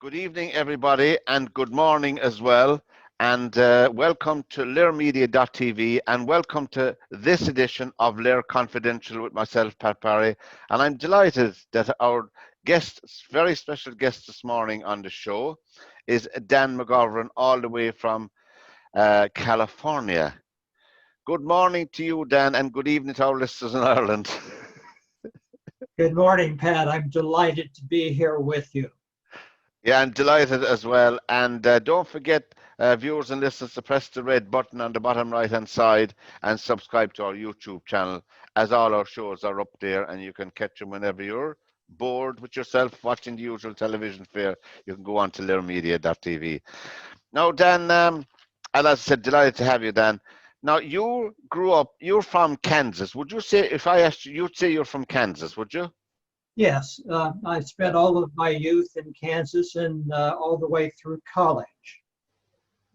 Good evening, everybody, and good morning as well. And welcome to LiRmedia.tv, and welcome to this edition of LiR Confidential with myself, Pat Parry. And I'm delighted that our guest, very special guest this morning on the show, is Dan McGovern, all the way from California. Good morning to you, Dan, and good evening to our listeners in Ireland. Good morning, Pat. I'm delighted to be here with you. Yeah, I'm delighted as well. And don't forget, viewers and listeners, to press the red button on the bottom right-hand side and subscribe to our YouTube channel, as all our shows are up there, and you can catch them whenever you're bored with yourself watching the usual television fare. You can go on to lirmedia.tv. Now, Dan, and as I said, delighted to have you, Dan. Now, you grew up, you're from Kansas. Would you say, if I asked you, you'd say you're from Kansas, would you? Yes, I spent all of my youth in Kansas and all the way through college.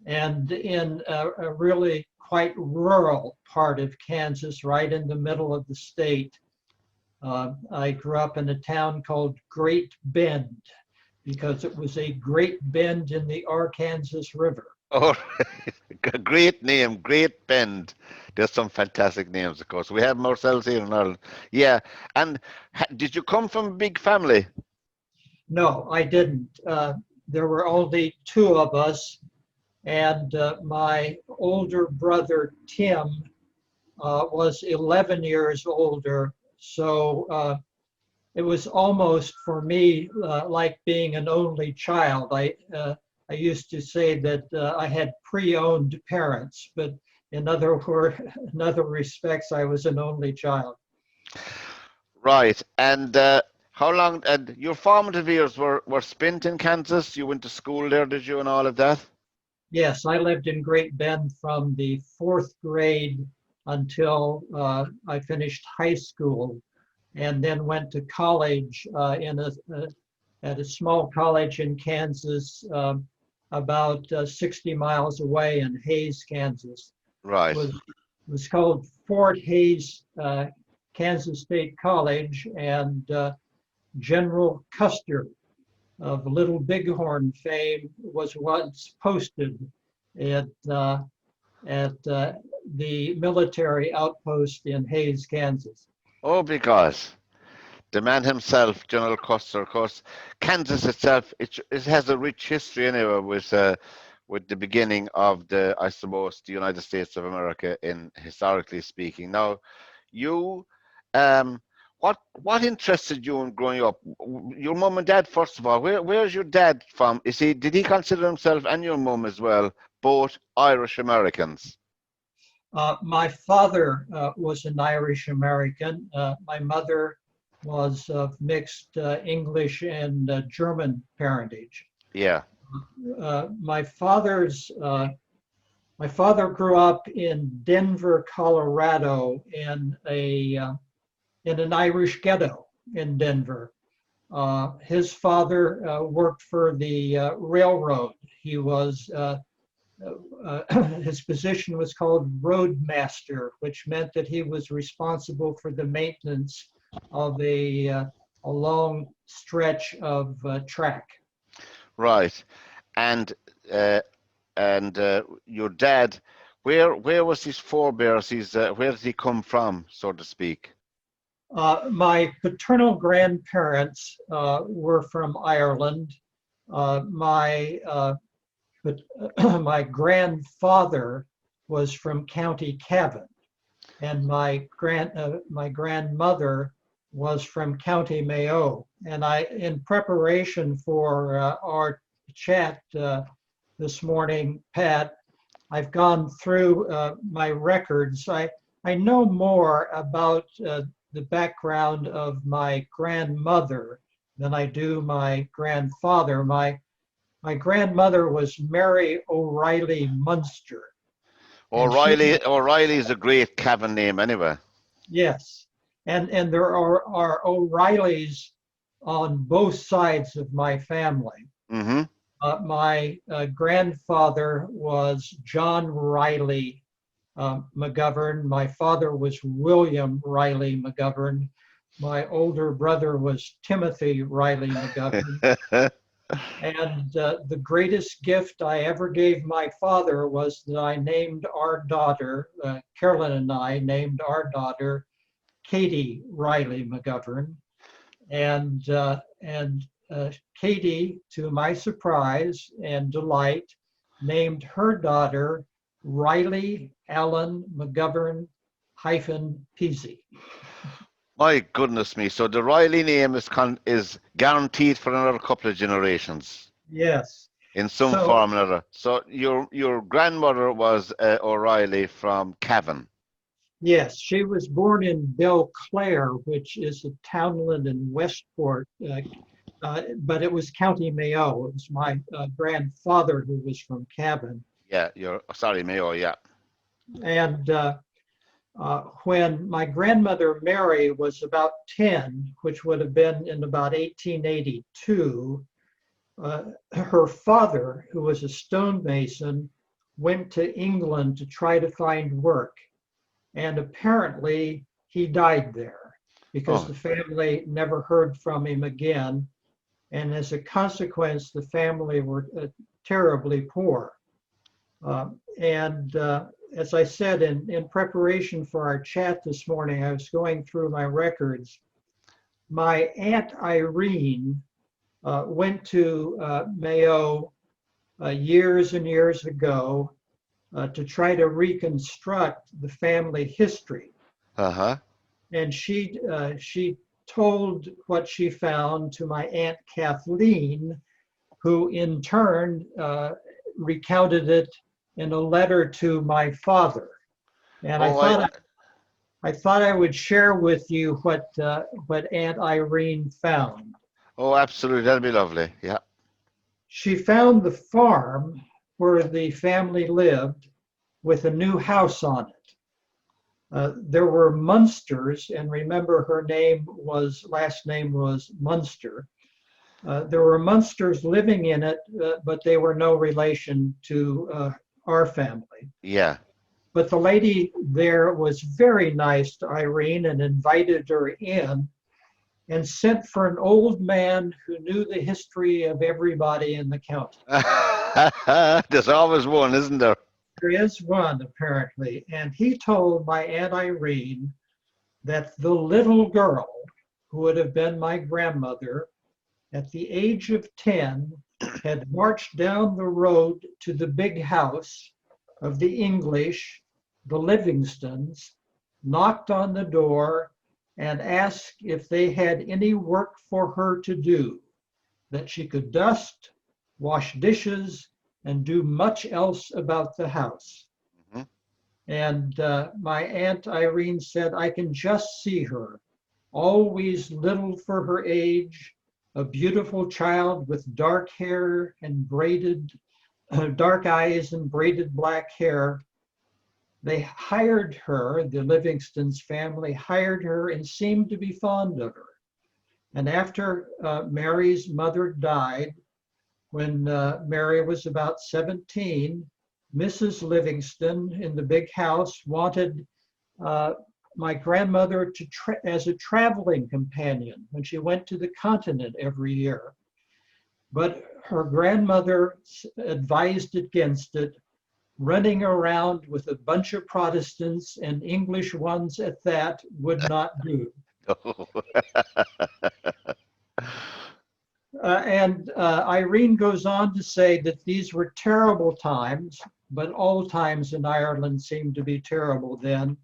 And in a really quite rural part of Kansas, right in the middle of the state, I grew up in a town called Great Bend because it was a great bend in the Arkansas River. Oh, great name, Great Bend. There's some fantastic names, of course. We have them ourselves here in Ireland. Yeah. And did you come from a big family? No, I didn't. There were only two of us, and my older brother, Tim, was 11 years older. So it was almost for me like being an only child. I used to say that I had pre-owned parents, but in other respects, I was an only child. Right. And how long, and your formative years were spent in Kansas? You went to school there, did you, and all of that? Yes, I lived in Great Bend from the 4th grade until I finished high school, and then went to college at a small college in Kansas, about 60 miles away in Hays, Kansas. Right. It was called Fort Hays Kansas State College, and General Custer of Little Bighorn fame was once posted at the military outpost in Hays, Kansas. Oh, because the man himself, General Custer, of course, Kansas itself, it has a rich history anyway with the beginning of I suppose, the United States of America, in historically speaking. Now, you, what interested you in growing up? Your mom and dad, first of all. Where's your dad from? Did he consider himself, and your mom as well, both Irish Americans? My father was an Irish American. My mother was of mixed English and German parentage. Yeah. My father grew up in Denver, Colorado, in an Irish ghetto in Denver. His father worked for the railroad. He was his position was called roadmaster, which meant that he was responsible for the maintenance of a long stretch of track. Right. And your dad, where was his forebears? Where did he come from, so to speak? My paternal grandparents were from Ireland. My grandfather was from County Cavan, and my grandmother was from County Mayo. And in preparation for our chat this morning, Pat, I've gone through my records. I know more about the background of my grandmother than I do my grandfather. My grandmother was Mary O'Reilly Munster. O'Reilly is a great Cavan name anyway. Yes, and there are O'Reillys on both sides of my family. Mm-hmm. My grandfather was John Riley McGovern. My father was William Riley McGovern. My older brother was Timothy Riley McGovern. And the greatest gift I ever gave my father was that I named our daughter, Carolyn and I named our daughter Katie Riley McGovern. And Katie, to my surprise and delight, named her daughter Riley Allen McGovern hyphen Peasy. My goodness me. So the Riley name is guaranteed for another couple of generations Yes. in some So form or another. So your grandmother was O'Reilly from Cavan. yes, she was born in Belclare, which is a townland in Westport, but it was County Mayo. It was my grandfather who was from Cavan. Yeah, sorry, Mayo, yeah. And when my grandmother Mary was about 10, which would have been in about 1882, her father, who was a stonemason, went to England to try to find work. And apparently he died there because Oh, the family never heard from him again. And as a consequence, the family were terribly poor. And as I said, in preparation for our chat this morning, I was going through my records. My Aunt Irene went to Mayo years and years ago to try to reconstruct the family history. uh-huh. And she told what she found to my Aunt Kathleen, who in turn recounted it in a letter to my father. And Oh, I thought I would share with you what Aunt Irene found. absolutely. That'd be lovely. Yeah. She found the farm where the family lived with a new house on it. There were Munsters, and remember her last name was Munster. There were Munsters living in it, but they were no relation to our family. Yeah. But the lady there was very nice to Irene and invited her in and sent for an old man who knew the history of everybody in the county. There's always one, isn't there? There is one, apparently, and he told my Aunt Irene that the little girl, who would have been my grandmother, at the age of 10, had marched down the road to the big house of the English, the Livingstons, knocked on the door, and asked if they had any work for her to do, that she could dust, wash dishes, and do much else about the house. Mm-hmm. And my Aunt Irene said, I can just see her, always little for her age, a beautiful child with dark hair and dark eyes and braided black hair. They hired her, the Livingstons family hired her and seemed to be fond of her. And after Mary's mother died, when Mary was about 17, Mrs. Livingston in the big house wanted my grandmother as a traveling companion when she went to the continent every year. But her grandmother advised against it. Running around with a bunch of Protestants and English ones at that would not do. And Irene goes on to say that these were terrible times, but all times in Ireland seemed to be terrible then,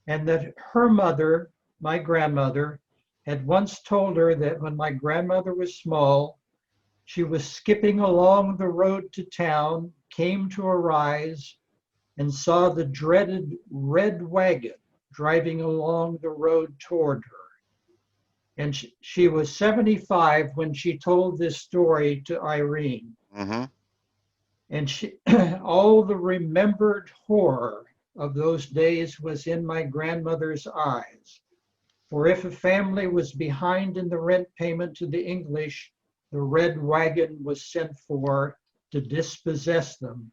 and that her mother, my grandmother, had once told her that when my grandmother was small, she was skipping along the road to town, came to a rise, and saw the dreaded red wagon driving along the road toward her. And she was 75 when she told this story to Irene. Mm-hmm. And all the remembered horror of those days was in my grandmother's eyes. For if a family was behind in the rent payment to the English, the red wagon was sent for to dispossess them.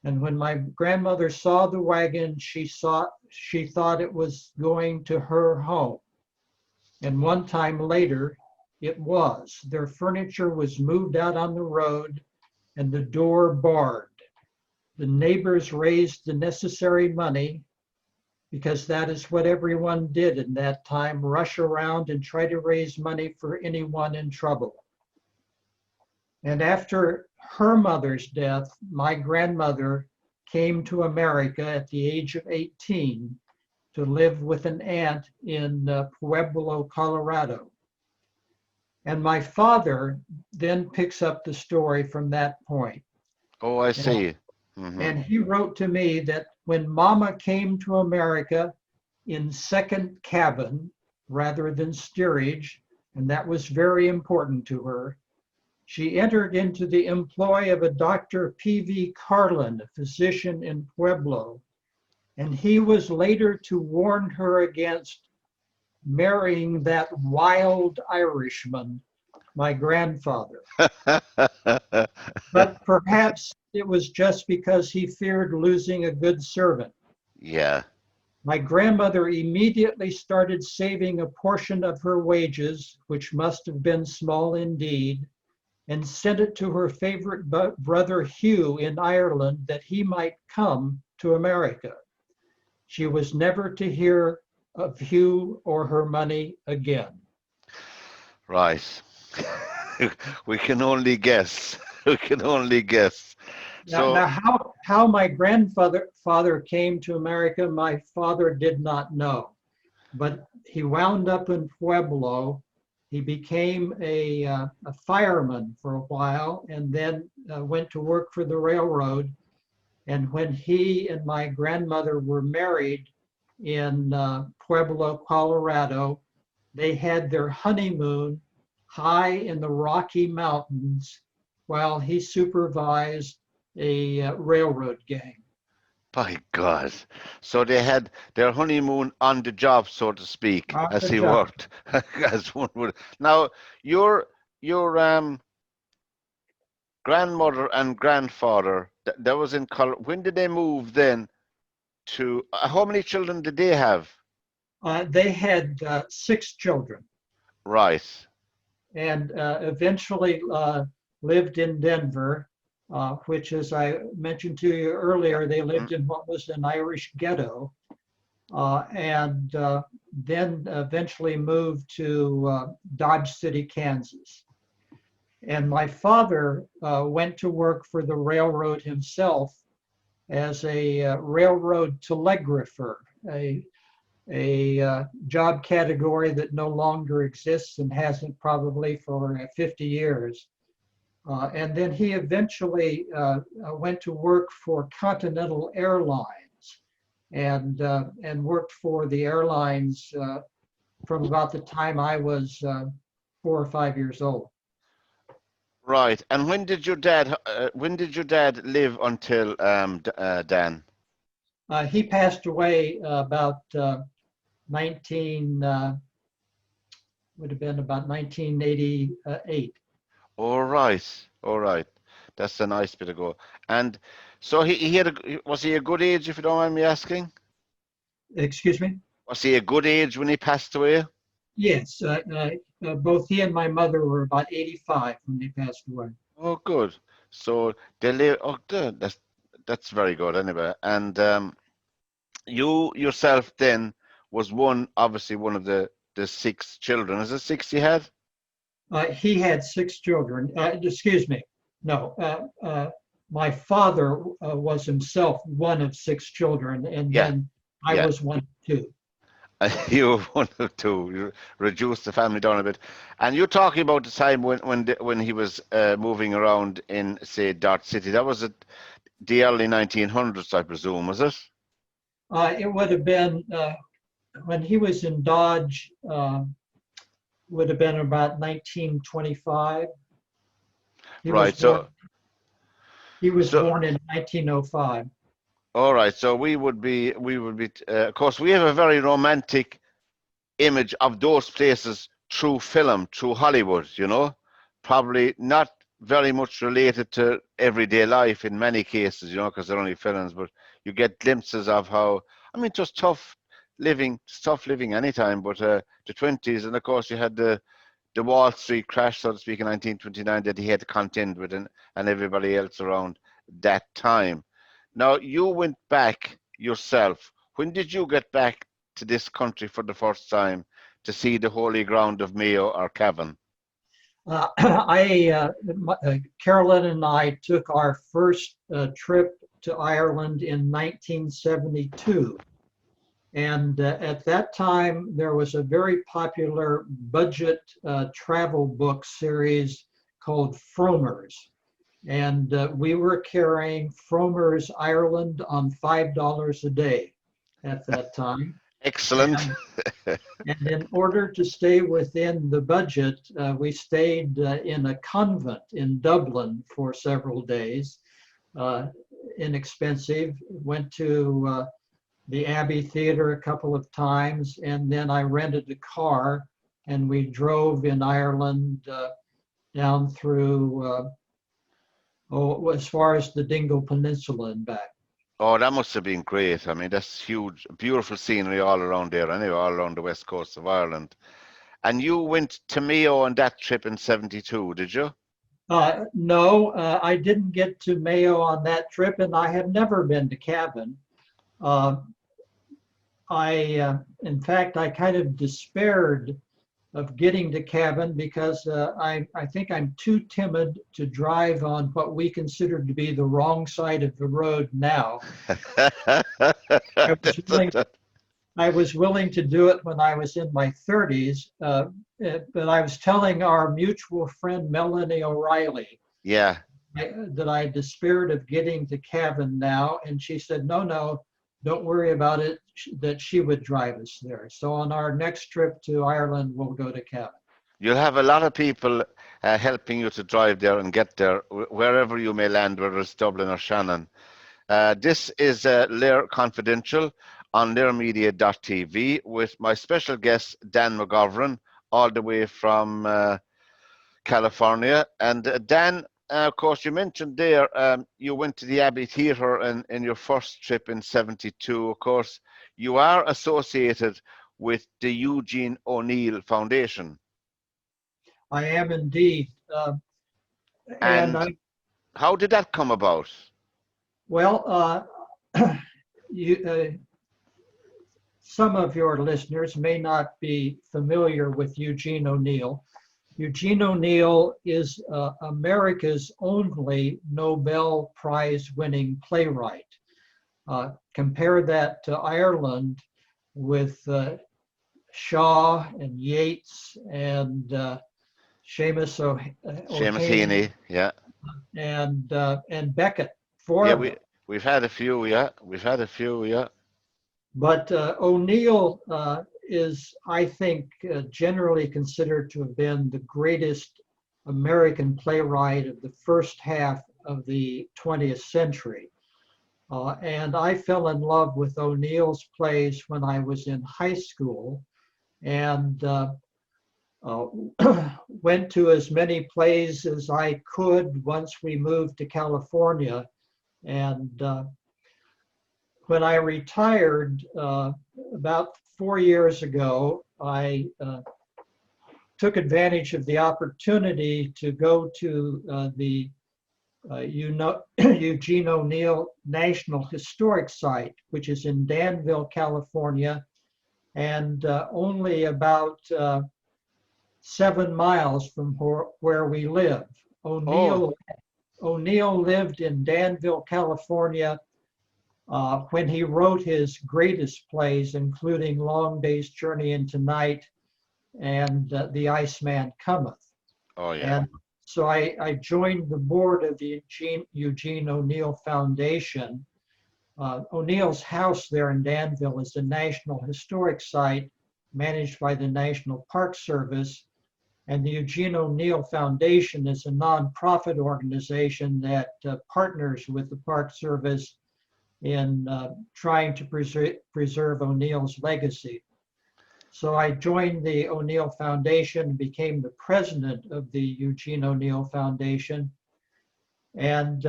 And when my grandmother saw the wagon, she thought it was going to her home. And one time later, It was. Their furniture was moved out on the road and the door barred. The neighbors raised the necessary money because that is what everyone did in that time, rush around and try to raise money for anyone in trouble. And after her mother's death, my grandmother came to America at the age of 18 to live with an aunt in Pueblo, Colorado. And my father then picks up the story from that point. Oh, I And, see. and he wrote to me that when Mama came to America in second cabin rather than steerage, and that was very important to her, she entered into the employ of a Dr. P.V. Carlin, a physician in Pueblo, and he was later to warn her against marrying that wild Irishman, my grandfather. But perhaps it was just because he feared losing a good servant. Yeah. My grandmother immediately started saving a portion of her wages, which must have been small indeed, and sent it to her favorite brother Hugh in Ireland that he might come to America. She was never to hear of Hugh or her money again. Right. We can only guess. We can only guess. Now how my father came to America, my father did not know. But he wound up in Pueblo. He became a fireman for a while and then went to work for the railroad. And when he and my grandmother were married in Pueblo, Colorado, they had their honeymoon high in the Rocky Mountains while he supervised a railroad gang. by God. So they had their honeymoon on the job, so to speak, On as the he job. worked, as one would. Now, your grandmother and grandfather, that was in Colorado. When did they move then to, how many children did they have? They had 6 children Right. and eventually lived in Denver, which, as I mentioned to you earlier, they lived in what was an Irish ghetto, and then eventually moved to Dodge City, Kansas. And my father went to work for the railroad himself as a railroad telegrapher, a job category that no longer exists and hasn't probably for 50 years. And then he eventually went to work for Continental Airlines and worked for the airlines from about the time I was 4 or 5 years old. Right. And when did your dad live until Dan? He passed away about 19 would have been about 1988. All right. All right. That's a nice bit ago. And so he had was he a good age, if you don't mind me asking? Excuse me? Was he a good age when he passed away? Yes, both he and my mother were about 85 when they passed away. Oh, good. So they live. Oh, good. That's very good. Anyway, and you yourself then was obviously one of the 6 children. Is it 6 you had? He had 6 children. Excuse me. No, my father was himself one of 6 children, and Yeah, then I yeah. was 1 of 2. You were one of 2. You reduced the family down a bit, and you're talking about the time when he was moving around in, say, Dart City. That was at the early 1900s, I presume, was it? It would have been when he was in Dodge. Would have been about 1925. He was Right. born. He was So born in 1905. all right. So of course, we have a very romantic image of those places through film, through Hollywood, probably not very much related to everyday life in many cases, because they're only films, but you get glimpses of how, I mean, just tough living anytime, but the 20s, and of course you had the the Wall Street crash, so to speak, in 1929 that he had to contend with, and everybody else around that time. Now, you went back yourself. When did you get back to this country for the first time to see the holy ground of Mayo or Cavan? Carolyn and I took our first trip to Ireland in 1972. And at that time, there was a very popular budget travel book series called Fromers. And we were carrying Fromers Ireland on $5 a day at that time. Excellent. And in order to stay within the budget, we stayed in a convent in Dublin for several days. Inexpensive. Went to the Abbey Theatre a couple of times, and then I rented a car and we drove in Ireland down through, as far as the Dingle Peninsula and back. Oh, that must have been great. I mean, that's huge, beautiful scenery all around there, anyway, all around the west coast of Ireland. And you went to Mayo on that trip in 72, did you? No, I didn't get to Mayo on that trip, and I have never been to Cavan. In fact, I kind of despaired of getting to Cavan because I think I'm too timid to drive on what we consider to be the wrong side of the road now. I was willing to do it when I was in my 30s, but I was telling our mutual friend Melanie O'Reilly that I despaired of getting to Cavan now, and she said, no, don't worry about it, that she would drive us there. So on our next trip to Ireland, we'll go to Cavan. You'll have a lot of people helping you to drive there and get there, wherever you may land, whether it's Dublin or Shannon. This is LiR Confidential on lirmedia.tv with my special guest, Dan McGovern, all the way from California. And Dan, of course, you mentioned there you went to the Abbey Theatre in your first trip in 72. Of course, you are associated with the Eugene O'Neill Foundation. I am indeed. And how did that come about? Well, some of your listeners may not be familiar with Eugene O'Neill. Eugene O'Neill is America's only Nobel Prize winning playwright. Compare that to Ireland with Shaw and Yeats and Seamus Heaney, and Beckett. We've had a few, But O'Neill is, I think, generally considered to have been the greatest American playwright of the first half of the 20th century. And I fell in love with O'Neill's plays when I was in high school, and went to as many plays as I could once we moved to California. And when I retired about 4 years ago, I took advantage of the opportunity to go to the Eugene O'Neill National Historic Site, which is in Danville, California, and only about 7 miles from where we live. O'Neill lived in Danville, California, when he wrote his greatest plays, including Long Day's Journey into Night and The Iceman Cometh. Oh, yeah. And so I joined the board of the Eugene O'Neill Foundation. O'Neill's house there in Danville is a National Historic Site managed by the National Park Service. And the Eugene O'Neill Foundation is a nonprofit organization that partners with the Park Service in trying to preserve O'Neill's legacy. So I joined the O'Neill Foundation and became the president of the Eugene O'Neill Foundation. And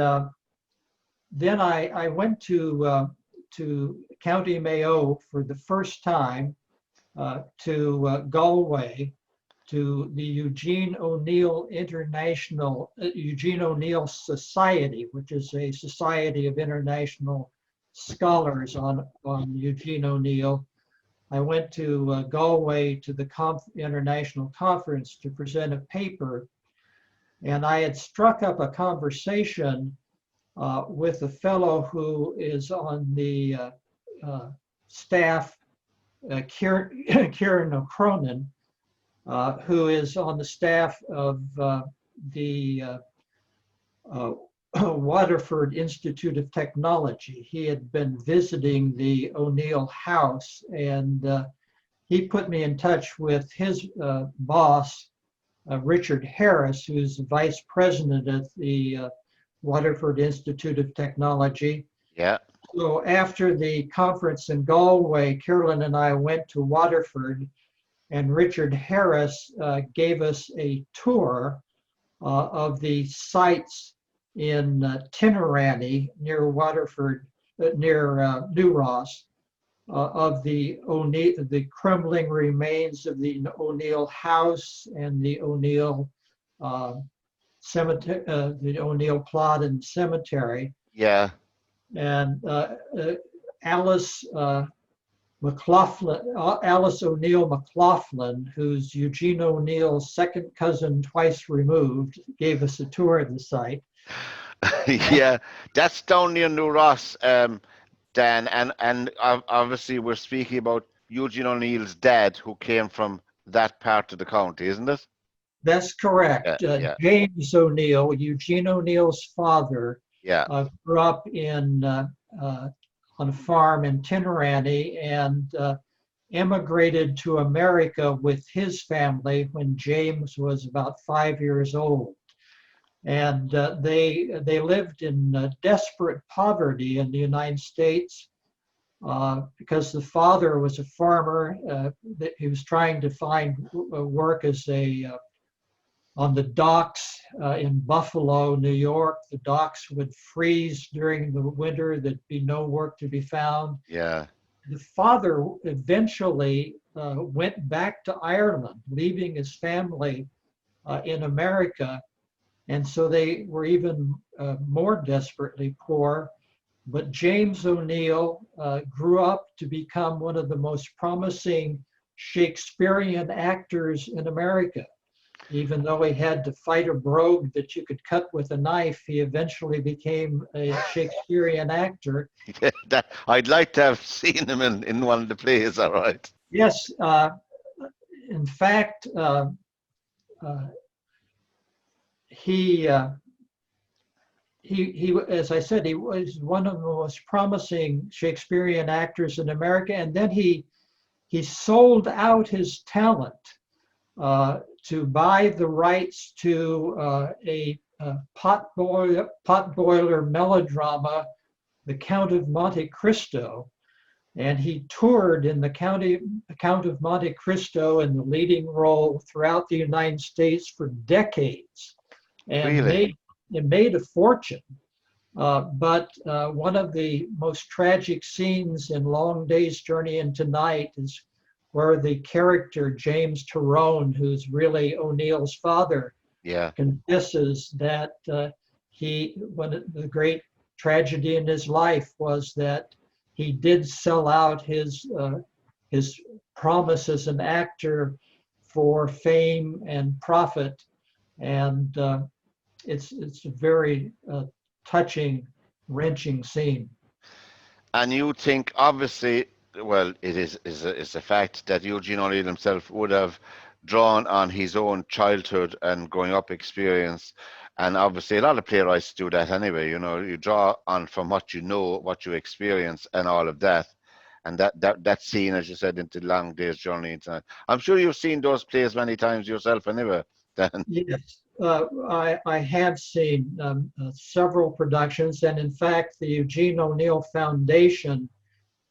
then I went to County Mayo for the first time, to Galway, to the Eugene O'Neill Eugene O'Neill Society, which is a society of international scholars on Eugene O'Neill. I went to Galway to the international conference to present a paper, and I had struck up a conversation with a fellow who is on the staff, Kieran O'Cronin, who is on the staff of the Waterford Institute of Technology. He had been visiting the O'Neill house, and he put me in touch with his boss, Richard Harris, who's vice president of the Waterford Institute of Technology. Yeah. So after the conference in Galway, Carolyn and I went to Waterford, and Richard Harris gave us a tour of the sites in Tinneranny near Waterford, near New Ross, of the crumbling remains of the O'Neill house and the O'Neill cemetery, the O'Neill plot and cemetery. Yeah. And Alice O'Neill McLaughlin, who's Eugene O'Neill's second cousin twice removed, gave us a tour of the site. Yeah, that's down near New Ross, Dan, and obviously we're speaking about Eugene O'Neill's dad, who came from that part of the county, isn't it? That's correct. Yeah. James O'Neill, Eugene O'Neill's father, Yeah. grew up on a farm in Tinneranny and emigrated to America with his family when James was about 5 years old. And they lived in desperate poverty in the United States because the father was a farmer. He was trying to find work as on the docks in Buffalo, New York. The docks would freeze during the winter. There'd be no work to be found. Yeah. The father eventually went back to Ireland, leaving his family in America. And so they were even more desperately poor. But James O'Neill grew up to become one of the most promising Shakespearean actors in America. Even though he had to fight a brogue that you could cut with a knife, he eventually became a Shakespearean actor. Yeah, I'd like to have seen him in one of the plays, all right. Yes. In fact, he, as I said, he was one of the most promising Shakespearean actors in America. And then he sold out his talent to buy the rights to a potboiler melodrama, The Count of Monte Cristo. And he toured in the Count of Monte Cristo in the leading role throughout the United States for decades. And Really? made a fortune. But one of the most tragic scenes in Long Day's Journey into Night is where the character James Tyrone, who's really O'Neill's father, Yeah. confesses that one of the great tragedy in his life was that he did sell out his promise as an actor for fame and profit, and it's a very touching, wrenching scene. And you think, obviously, well, it is a fact that Eugene O'Neill himself would have drawn on his own childhood and growing up experience. And obviously, a lot of playwrights do that anyway. You know, you draw on from what you know, what you experience, and all of that. And that scene, as you said, into Long Day's Journey into Night. I'm sure you've seen those plays many times yourself anyway, Dan. Yes, I have seen several productions, and in fact, the Eugene O'Neill Foundation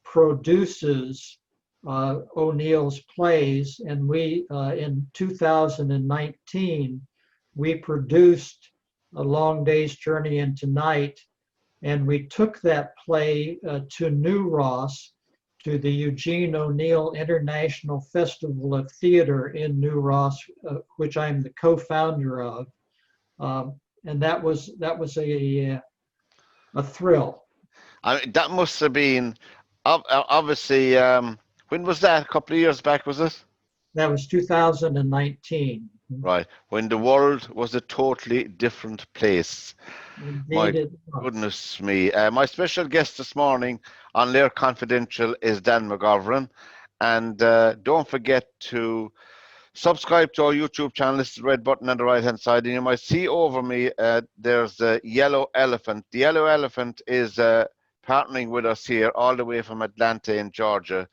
produces O'Neill's plays, and we in 2019 we produced A Long Day's Journey into Night, and we took that play to New Ross, to the Eugene O'Neill International Festival of Theater in New Ross, which I'm the co-founder of. And that was a thrill. That must have been, obviously, when was that? A couple of years back, was it? That was 2019. Right, when the world was a totally different place. My Indeed it was. goodness me. My special guest this morning on LiR Confidential is Dan McGovern. And don't forget to subscribe to our YouTube channel. It's the red button on the right hand side. And you might see over me, there's a yellow elephant. The yellow elephant is partnering with us here all the way from Atlanta in Georgia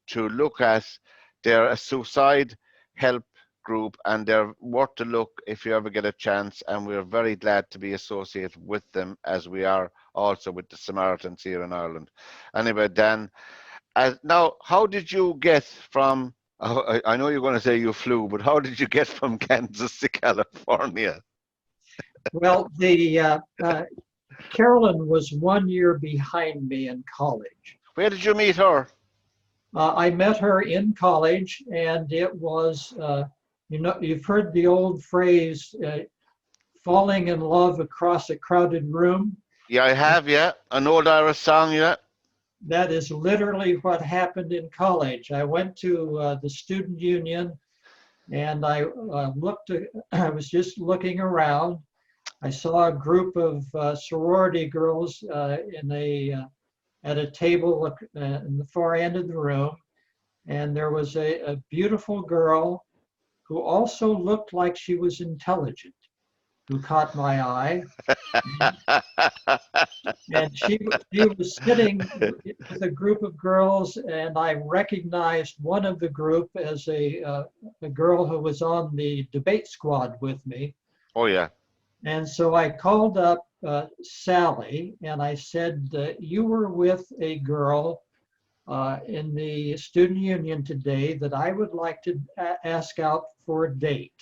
to look at their suicide help group, and they're worth a look if you ever get a chance. And we're very glad to be associated with them, as we are also with the Samaritans here in Ireland. Anyway, Dan, now, how did you get from, I know you're going to say you flew, but how did you get from Kansas to California? Well, Carolyn was 1 year behind me in college. Where did you meet her? I met her in college, and it was, you've heard the old phrase, falling in love across a crowded room. Yeah, I have, yeah. An old Irish song, yeah. That is literally what happened in college. I went to the student union, and I I was just looking around. I saw a group of sorority girls at a table in the far end of the room, and there was a beautiful girl who also looked like she was intelligent, who caught my eye. And she was sitting with a group of girls, and I recognized one of the group as a girl who was on the debate squad with me. Oh, yeah. And so I called up Sally, and I said, you were with a girl in the student union today that I would like to ask out for a date.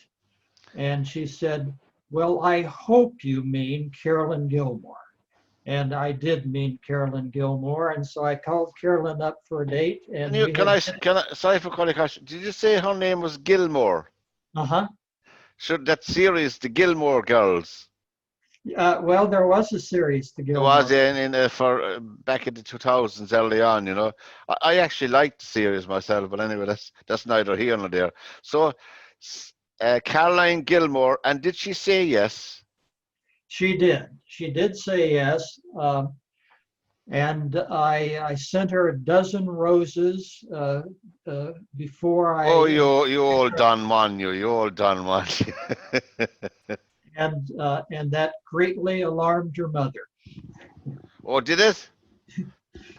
And she said, well, I hope you mean Carolyn Gilmore. And I did mean Carolyn Gilmore, and so I called Carolyn up for a date. And sorry for calling you. Did you say her name was Gilmore? Uh-huh. Sure, that series, the Gilmore Girls. Well, there was a series to Gilmore. There was for back in the 2000s, early on. You know, I actually liked the series myself, but anyway, that's neither here nor there. So, Caroline Gilmore, and did she say yes? She did. She did say yes, and I sent her a dozen roses before I. Oh, you all done one, you all done one. And that greatly alarmed her mother. Oh, did it?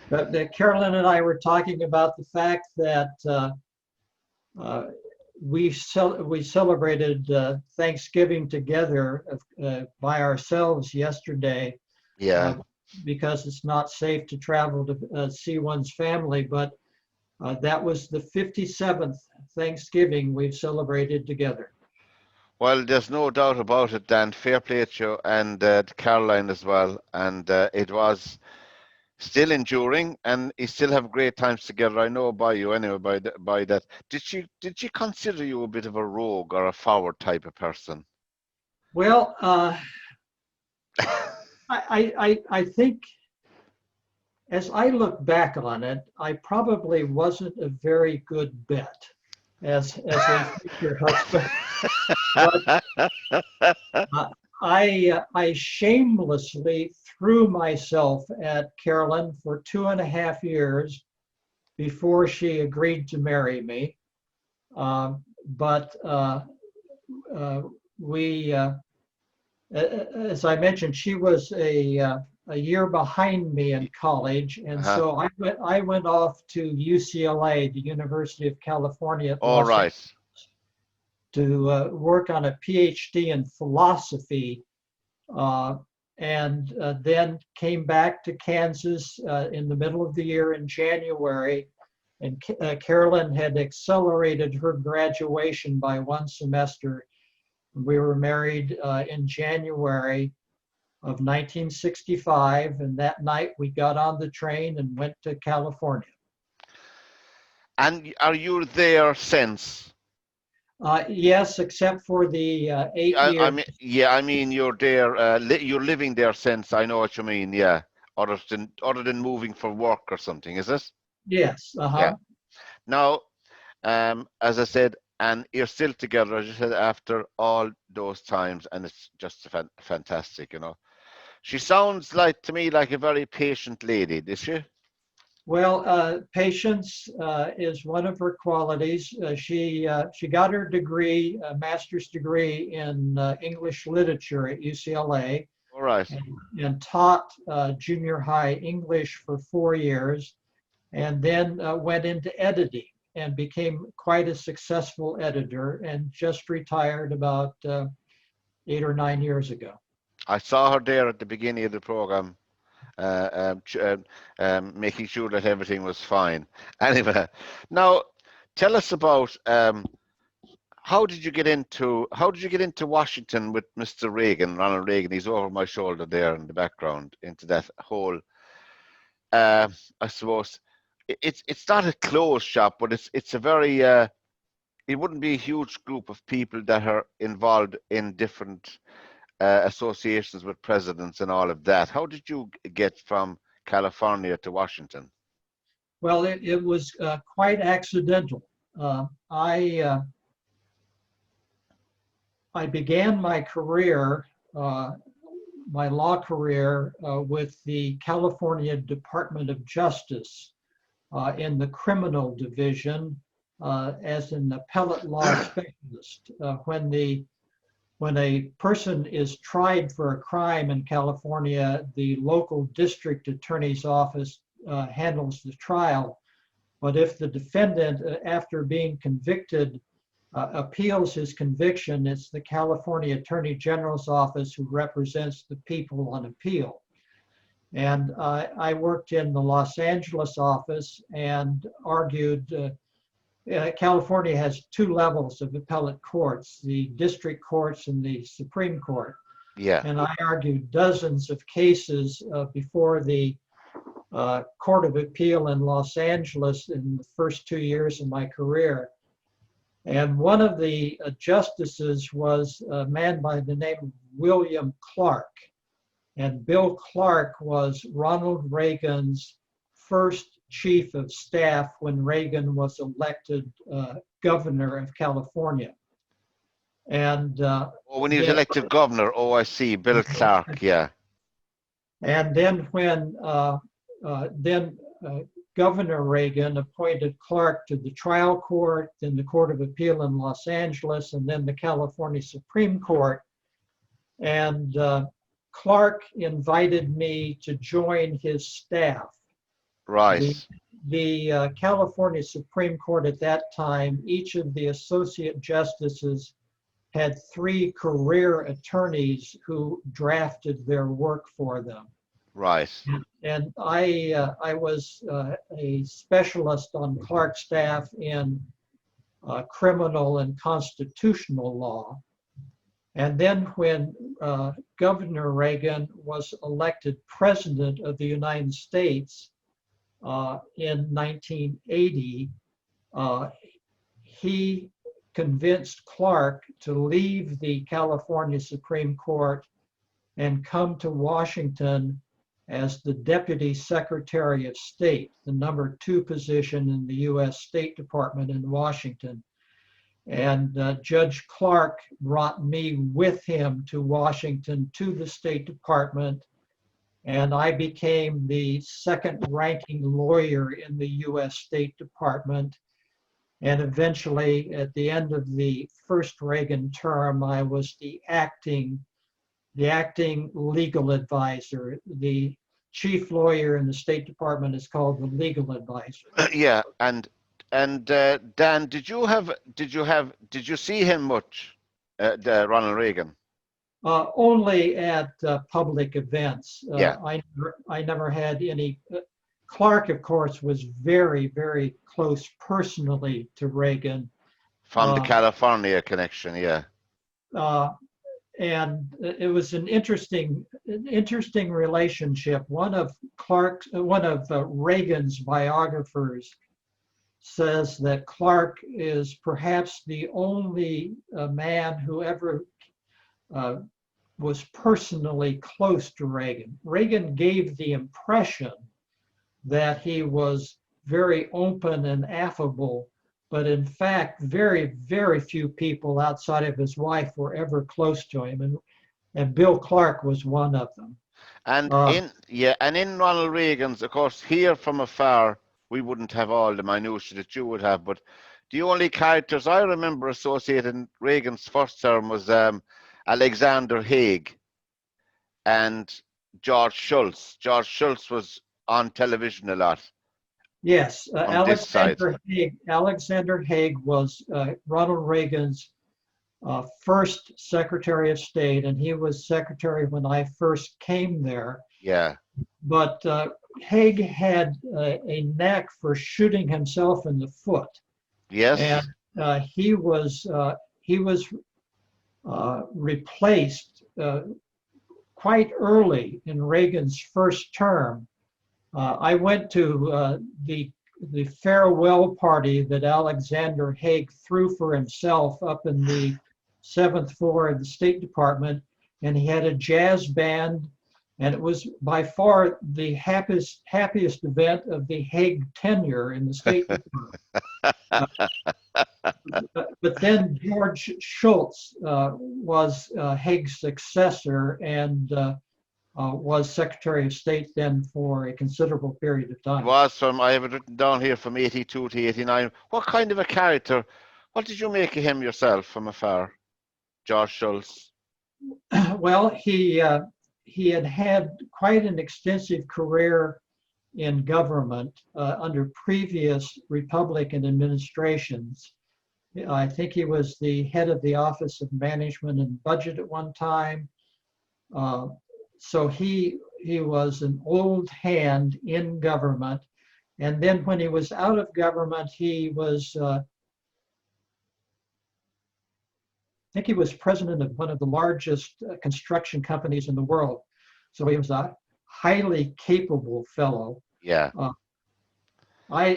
But Carolyn and I were talking about the fact that we celebrated Thanksgiving together by ourselves yesterday. Yeah. Because it's not safe to travel to see one's family, but that was the 57th Thanksgiving we've celebrated together. Well, there's no doubt about it, Dan. Fair play to you and Caroline as well. And it was still enduring, and you still have great times together. I know by you anyway. By that, did she consider you a bit of a rogue or a forward type of person? Well, I think as I look back on it, I probably wasn't a very good bet as a future husband. But I shamelessly threw myself at Carolyn for 2.5 years before she agreed to marry me. But as I mentioned, she was a year behind me in college, and so I went off to UCLA, the University of California at Los Angeles, to work on a PhD in philosophy, and then came back to Kansas in the middle of the year in January. And Carolyn had accelerated her graduation by 1 semester. We were married in January of 1965, and that night we got on the train and went to California. And are you there since? Yes, except for the 8 years. I mean, yeah, I mean you're there. You're living there since. I know what you mean. Yeah, other than moving for work or something, is it? Yes. Yeah. Now, as I said, and you're still together, as you said, after all those times, and it's just fantastic, you know. She sounds like to me like a very patient lady, does she? Well, patience is one of her qualities. She got her degree, a master's degree in English literature at UCLA, All right. and taught junior high English for 4 years, and then went into editing and became quite a successful editor, and just retired about 8 or 9 years ago. I saw her there at the beginning of the program, making sure that everything was fine. Anyway, now tell us about how did you get into Washington with Mr. Reagan, Ronald Reagan? He's over my shoulder there in the background. Into that whole, I suppose it's not a closed shop, but it's a very it wouldn't be a huge group of people that are involved in different associations with presidents and all of that. How did you get from California to Washington? Well, it was quite accidental. I began my career, my law career, with the California Department of Justice in the criminal division as an appellate law specialist. When a person is tried for a crime in California, the local district attorney's office handles the trial. But if the defendant, after being convicted, appeals his conviction, it's the California Attorney General's office who represents the people on appeal. And I worked in the Los Angeles office and argued. California has two levels of appellate courts, the district courts and the Supreme Court. Yeah, And I argued dozens of cases before the Court of Appeal in Los Angeles in the first 2 years of my career. And one of the justices was a man by the name of William Clark. And Bill Clark was Ronald Reagan's first chief of staff when Reagan was elected governor of California. And when he was then, elected governor. Oh, I see. Bill Clark. Yeah. and then when Governor Reagan appointed Clark to the trial court, then the Court of Appeal in Los Angeles, and then the California Supreme Court. And Clark invited me to join his staff. Right. The California Supreme Court at that time, each of the associate justices had 3 career attorneys who drafted their work for them. Right. And I was a specialist on Clark's staff in criminal and constitutional law. And then when Governor Reagan was elected president of the United States in 1980, he convinced Clark to leave the California Supreme Court and come to Washington as the Deputy Secretary of State, the number 2 position in the U.S. State Department in Washington. And Judge Clark brought me with him to Washington to the State Department, and I became the second-ranking lawyer in the U.S. State Department. And eventually, at the end of the first Reagan term, I was the acting legal advisor. The chief lawyer in the State Department is called the legal advisor. Yeah, and Dan, did you see him much, Ronald Reagan? Only at public events. Yeah. I never had any. Clark, of course, was very, very close personally to Reagan. From the California connection, yeah. And it was an interesting relationship. One of Reagan's biographers says that Clark is perhaps the only man who ever was personally close to Reagan. Reagan gave the impression that he was very open and affable, but in fact, very, very few people outside of his wife were ever close to him, and Bill Clark was one of them. And in Ronald Reagan's, of course, here from afar, we wouldn't have all the minutiae that you would have, but the only characters I remember associated in Reagan's first term was Alexander Haig and George Shultz. George Shultz was on television a lot. Yes, on this side. Alexander Haig was Ronald Reagan's first Secretary of State, and he was secretary when I first came there. Yeah. But Haig had a knack for shooting himself in the foot. Yes. And he was replaced quite early in Reagan's first term. I went to the farewell party that Alexander Haig threw for himself up in the 7th floor of the State Department, and he had a jazz band, and it was by far the happiest event of the Haig tenure in the State Department. But then George Shultz was Haig's successor and was Secretary of State then for a considerable period of time. It was from, I have it written down here, from 82 to 89. What kind of a character? What did you make of him yourself from afar, George Shultz? Well, he had quite an extensive career in government under previous Republican administrations. I think he was the head of the Office of Management and Budget at one time. So he was an old hand in government. And then when he was out of government, he was, I think he was president of one of the largest construction companies in the world. So he was a highly capable fellow. Yeah. I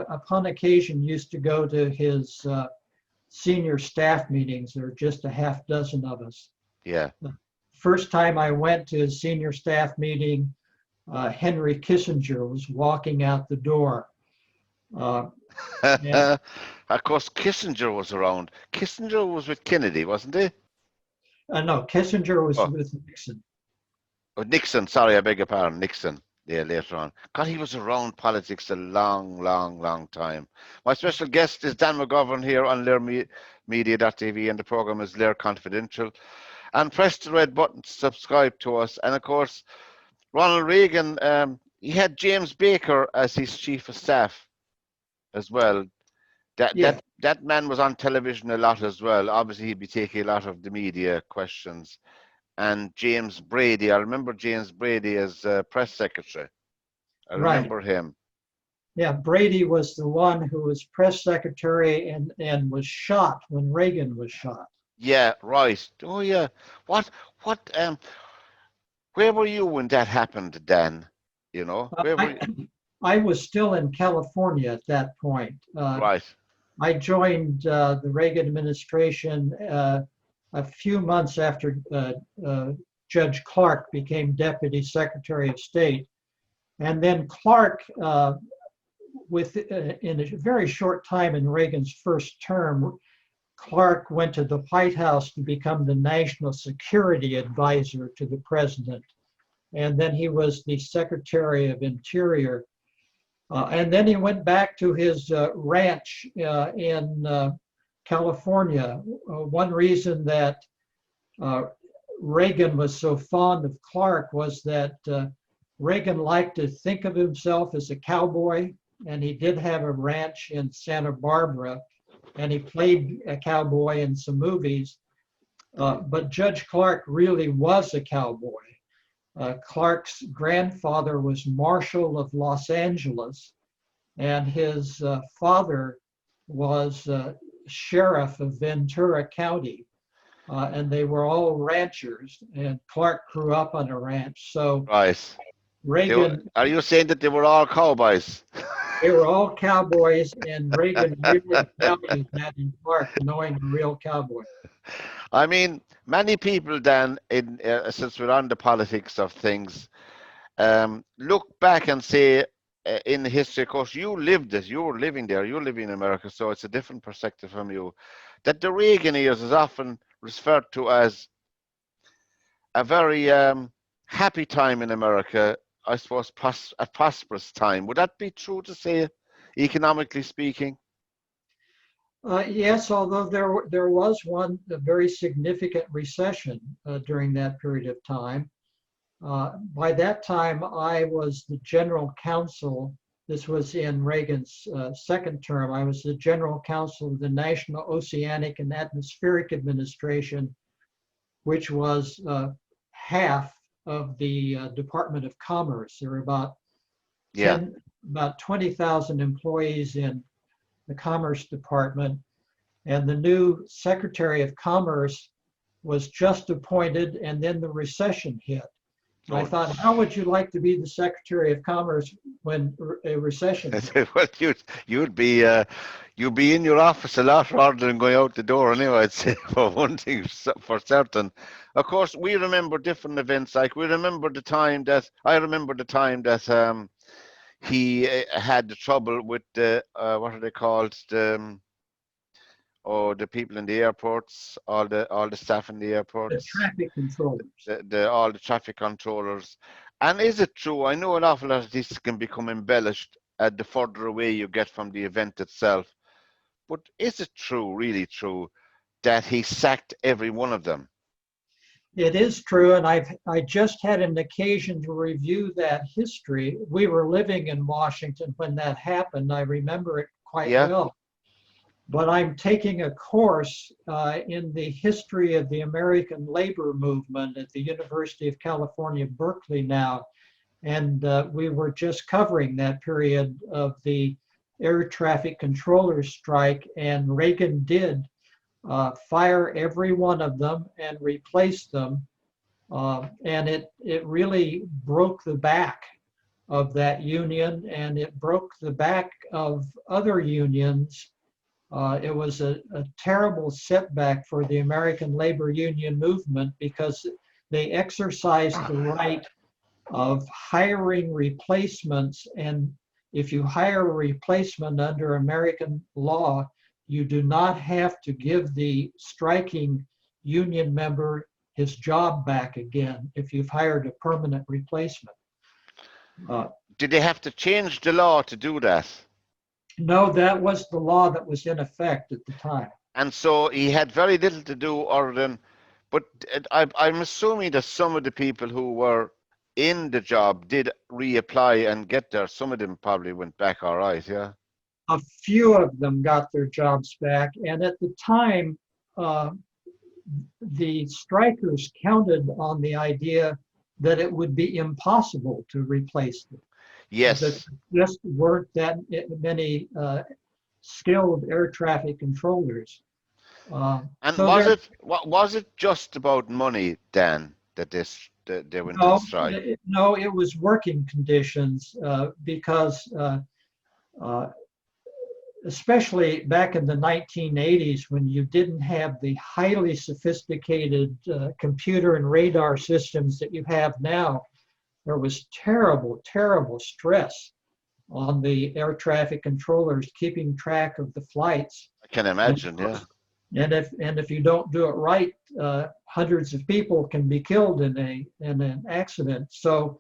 upon occasion, used to go to his senior staff meetings. There were just a half dozen of us. Yeah. First time I went to his senior staff meeting, Henry Kissinger was walking out the door. Of course, Kissinger was around. Kissinger was with Kennedy, wasn't he? No, Kissinger was with Nixon. Oh, Nixon, sorry, I beg your pardon, Nixon. Yeah, later on. God, he was around politics a long time. My special guest is Dan McGovern here on LiRmedia.tv, and the program is LiR Confidential. And press the red button to subscribe to us. And of course, Ronald Reagan, he had James Baker as his chief of staff as well. That man was on television a lot as well. Obviously, he'd be taking a lot of the media questions. And James Brady, I remember James Brady as press secretary. I remember him. Yeah, Brady was the one who was press secretary and was shot when Reagan was shot. Yeah, right. Oh, yeah. Where were you when that happened, Dan? You know, where were you? I was still in California at that point. Right. I joined the Reagan administration a few months after Judge Clark became Deputy Secretary of State. And then Clark, in a very short time in Reagan's first term, Clark went to the White House to become the National Security Advisor to the President. And then he was the Secretary of Interior. And then he went back to his ranch in California. One reason that Reagan was so fond of Clark was that Reagan liked to think of himself as a cowboy, and he did have a ranch in Santa Barbara, and he played a cowboy in some movies. But Judge Clark really was a cowboy. Clark's grandfather was Marshal of Los Angeles, and his father was sheriff of Ventura County, and they were all ranchers, and Clark grew up on a ranch. So right. Reagan... Are you saying that they were all cowboys? They were all cowboys, and Reagan really valued that in part, knowing a real cowboy. I mean, many people then, since we're on the politics of things, look back and say, in history, of course, you lived it, you were living there, you're living in America, so it's a different perspective from you, that the Reagan years is often referred to as a very happy time in America, I suppose, a prosperous time. Would that be true to say, economically speaking? Yes, although there was one a very significant recession during that period of time. By that time, I was the general counsel. This was in Reagan's second term. I was the general counsel of the National Oceanic and Atmospheric Administration, which was half of the Department of Commerce. There were Yeah. about 20,000 employees in the Commerce Department, and the new Secretary of Commerce was just appointed, and then the recession hit. And I Oh. thought, how would you like to be the Secretary of Commerce when a recession hit? Well, you'd be in your office a lot rather than going out the door anyway, I'd say, for one thing, for certain. Of course, we remember different events. Like we remember the time that I remember the time that he had the trouble with the what are they called, the people in the airports, all the staff in the The airports, traffic controllers. the all the traffic controllers. And is it true? I know an awful lot of this can become embellished the further away you get from the event itself. But is it true, really true, that he sacked every one of them? It is true, and I just had an occasion to review that history. We were living in Washington when that happened. I remember it quite Yeah, well. But I'm taking a course in the history of the American labor movement at the University of California, Berkeley now. And we were just covering that period of the air traffic controllers strike, and Reagan did fire every one of them and replace them. And it really broke the back of that union, and it broke the back of other unions. It was a terrible setback for the American labor union movement because they exercised the right of hiring replacements. And if you hire a replacement under American law, you do not have to give the striking union member his job back again if you've hired a permanent replacement. did they have to change the law to do that? No, that was the law that was in effect at the time. And so he had very little to do other than, but I'm assuming that some of the people who were in the job did reapply and get there. Some of them probably went back all right, yeah. A few of them got their jobs back, and at the time, the strikers counted on the idea that it would be impossible to replace them. That Yes. there just weren't that many skilled air traffic controllers. And So there, was it just about money, Dan, that they went on no, strike? no, it was working conditions because especially back in the 1980s when you didn't have the highly sophisticated computer and radar systems that you have now, there was terrible, terrible stress on the air traffic controllers keeping track of the flights. I can imagine, yeah. And if you don't do it right, hundreds of people can be killed in an accident. So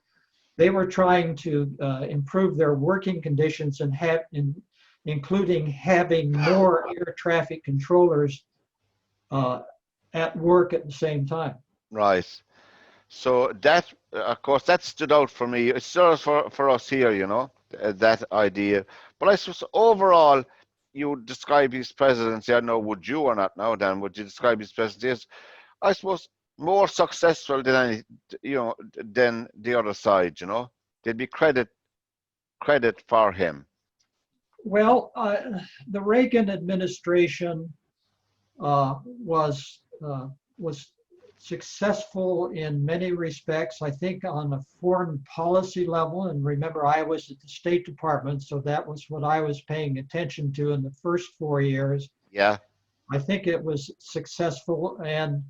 they were trying to improve their working conditions and including having more air traffic controllers at work at the same time. Right. So that, of course, that stood out for me. It stood out for us here, that idea. But I suppose overall, you would describe his presidency, I don't know, would you or not now, Dan, would you describe his presidency as, I suppose, more successful than than the other side, There'd be credit for him. Well, the Reagan administration was successful in many respects, I think, on a foreign policy level. And remember, I was at the State Department, so that was what I was paying attention to in the first 4 years. Yeah. I think it was successful. And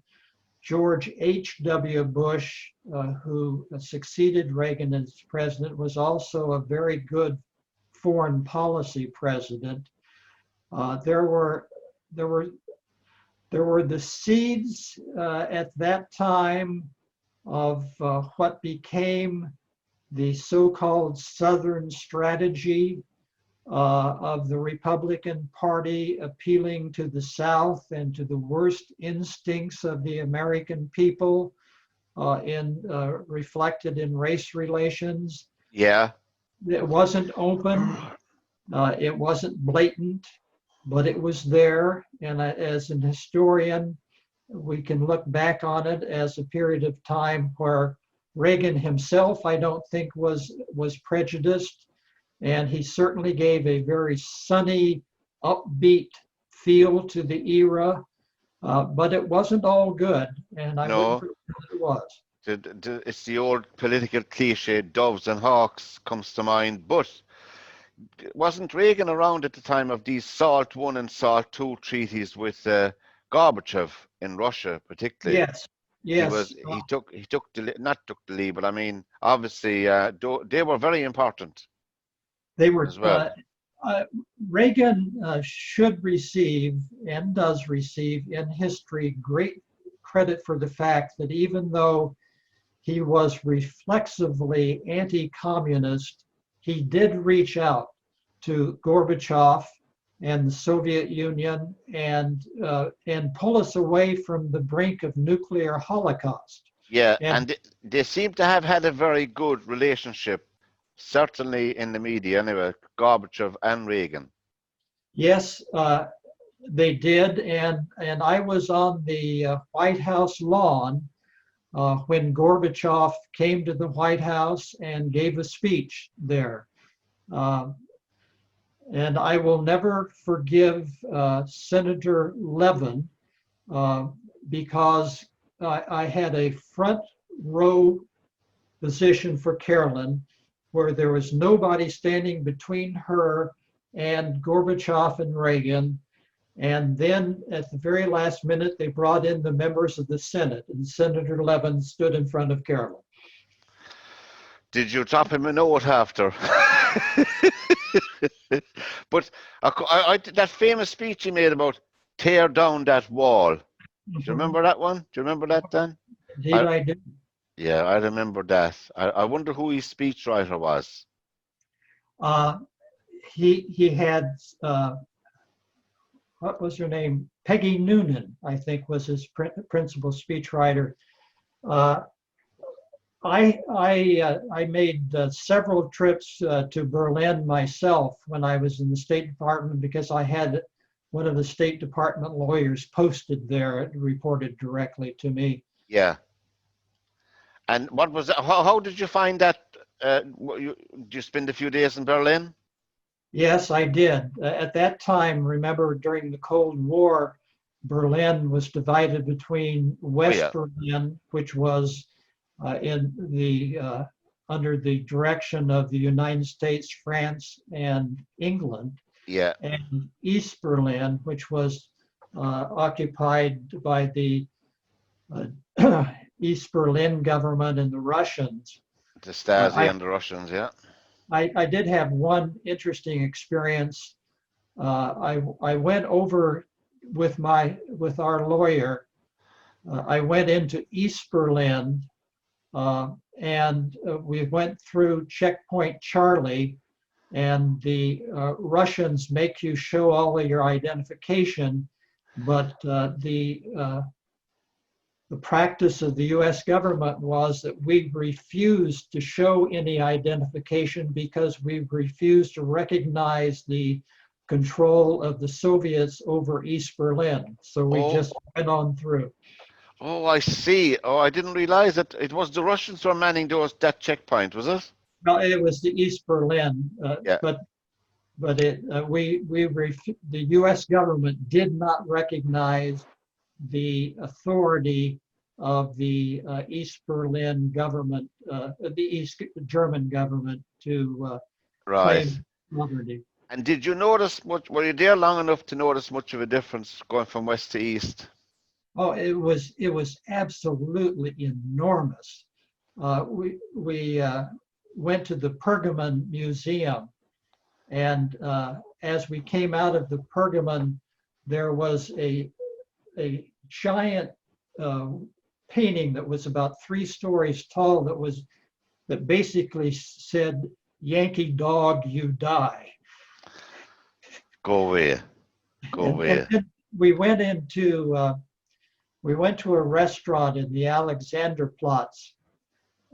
George H.W. Bush, who succeeded Reagan as president, was also a very good foreign policy president. There were the seeds at that time of what became the so-called Southern strategy of the Republican Party, appealing to the South and to the worst instincts of the American people, reflected in race relations. Yeah. It wasn't open, it wasn't blatant, but it was there. And as an historian, we can look back on it as a period of time where Reagan himself, I don't think, was prejudiced. And he certainly gave a very sunny, upbeat feel to the era, but it wasn't all good, and I wouldn't pretend it was. It's the old political cliche, doves and hawks comes to mind, but wasn't Reagan around at the time of these SALT I and SALT II treaties with Gorbachev in Russia, particularly? Yes, yes. He took the lead, but I mean, obviously, they were very important. They were as well. Reagan should receive and does receive in history great credit for the fact that even though he was reflexively anti-communist, he did reach out to Gorbachev and the Soviet Union and pull us away from the brink of nuclear holocaust. Yeah, and they seem to have had a very good relationship, certainly in the media anyway, Gorbachev and Reagan. Yes, they did, and I was on the White House lawn when Gorbachev came to the White House and gave a speech there. And I will never forgive Senator Levin because I had a front row position for Carolyn where there was nobody standing between her and Gorbachev and Reagan. And then at the very last minute, they brought in the members of the Senate, and Senator Levin stood in front of Carolyn. Did you drop him a note after? But that famous speech he made about tear down that wall. Do you remember that one? Do you remember that, Dan? Indeed, I do. Yeah, I remember that. I wonder who his speechwriter was. He had, what was her name? Peggy Noonan, I think, was his principal speechwriter. I made several trips to Berlin myself when I was in the State Department because I had one of the State Department lawyers posted there. It reported directly to me. Yeah. And what was that? How did you find that? Did you spend a few days in Berlin? Yes, I did. At that time, remember, during the Cold War, Berlin was divided between West Berlin, which was in the under the direction of the United States, France, and England. Yeah. And East Berlin, which was occupied by the East Berlin government and the Russians. The Stasi and the Russians, yeah. I did have one interesting experience. I went over with our lawyer. I went into East Berlin and we went through checkpoint Charlie, and the Russians make you show all of your identification, but the practice of the US government was that we refused to show any identification because we refused to recognize the control of the Soviets over East Berlin. So we just went on through. Oh, I see. Oh, I didn't realize that it was the Russians who were manning that checkpoint, was it? No, it was the East Berlin, yeah. but the U.S. government did not recognize the authority of the East Berlin government, the East German government to Right. claim sovereignty. And did you notice much? Were you there long enough to notice much of a difference going from west to east? Oh, it was absolutely enormous. We went to the Pergamon Museum, and as we came out of the Pergamon, there was a giant painting that was about 3 stories tall that basically said, "Yankee dog, you die." Go away. Go And away. then we went to a restaurant in the Alexanderplatz,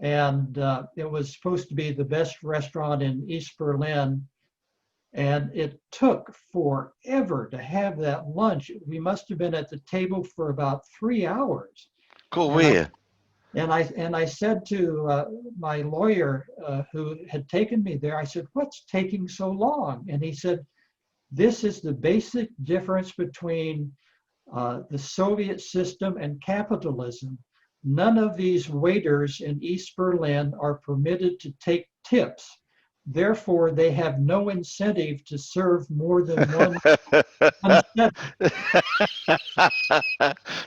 and it was supposed to be the best restaurant in East Berlin. And it took forever to have that lunch. We must have been at the table for about 3 hours. Go And I away. and I said to my lawyer who had taken me there, I said, "What's taking so long?" And he said, "This is the basic difference between the Soviet system and capitalism. None of these waiters in East Berlin are permitted to take tips. Therefore, they have no incentive to serve more than one set."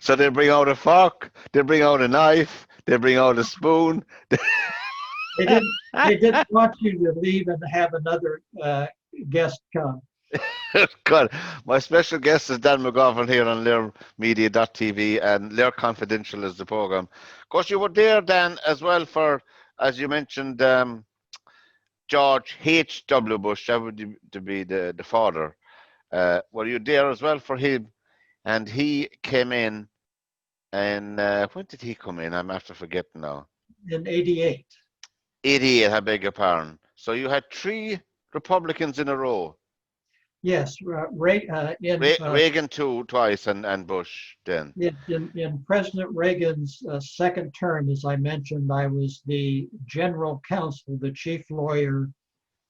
So they bring out a fork, they bring out a knife, they bring out a spoon. They didn't want you to leave and have another guest come. God, my special guest is Dan McGovern here on LiRmedia.tv, and LiR Confidential is the program. Of course, you were there, Dan, as well for, as you mentioned, George H.W. Bush, that would to be the father. Were you there as well for him? And he came in, and when did he come in? I'm after forgetting now. In 88. 88, I beg your pardon. So you had 3 Republicans in a row. Yes, Reagan twice, and Bush then. in President Reagan's second term, as I mentioned, I was the general counsel, the chief lawyer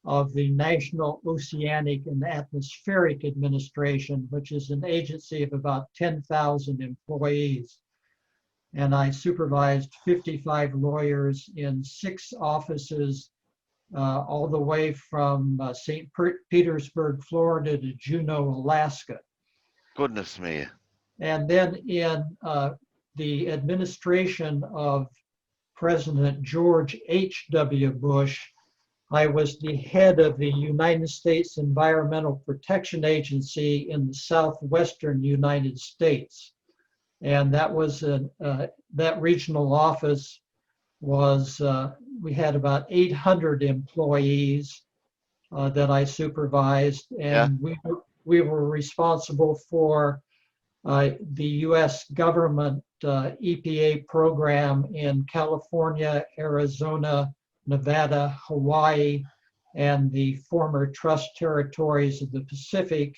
of the National Oceanic and Atmospheric Administration, which is an agency of about 10,000 employees. And I supervised 55 lawyers in 6 offices, all the way from St. Petersburg, Florida to Juneau, Alaska. Goodness me. And then in the administration of President George H.W. Bush, I was the head of the United States Environmental Protection Agency in the southwestern United States. And that was that regional office was, we had about 800 employees that I supervised, and we were responsible for the U.S. government EPA program in California, Arizona, Nevada, Hawaii, and the former trust territories of the Pacific,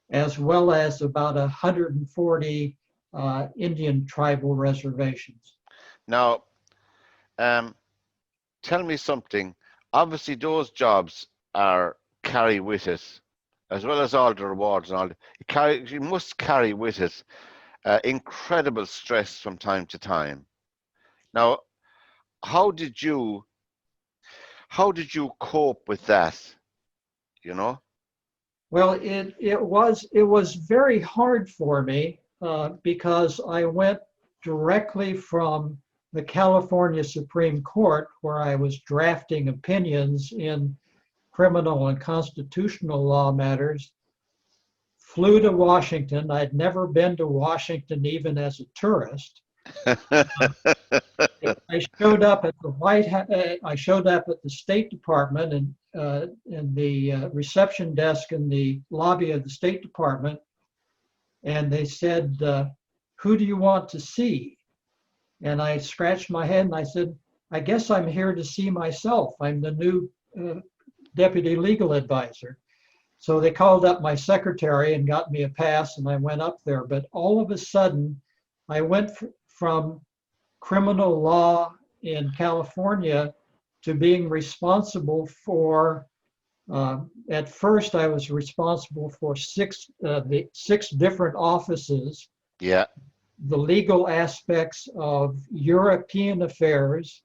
as well as about 140 Indian tribal reservations. Now, tell me something. Obviously, those jobs carry with it, as well as all the rewards and all. You must carry with it incredible stress from time to time. Now, how did you cope with that? You know? Well, it was very hard for me because I went directly from the California Supreme Court, where I was drafting opinions in criminal and constitutional law matters, flew to Washington. I'd never been to Washington even as a tourist. I showed up at the I showed up at the State Department and in the reception desk in the lobby of the State Department, and they said, "Who do you want to see?" And I scratched my head and I said, "I guess I'm here to see myself. I'm the new deputy legal advisor." So they called up my secretary and got me a pass, and I went up there. But all of a sudden, I went from criminal law in California to being responsible for, at first I was responsible for the 6 different offices. Yeah. the legal aspects of European affairs,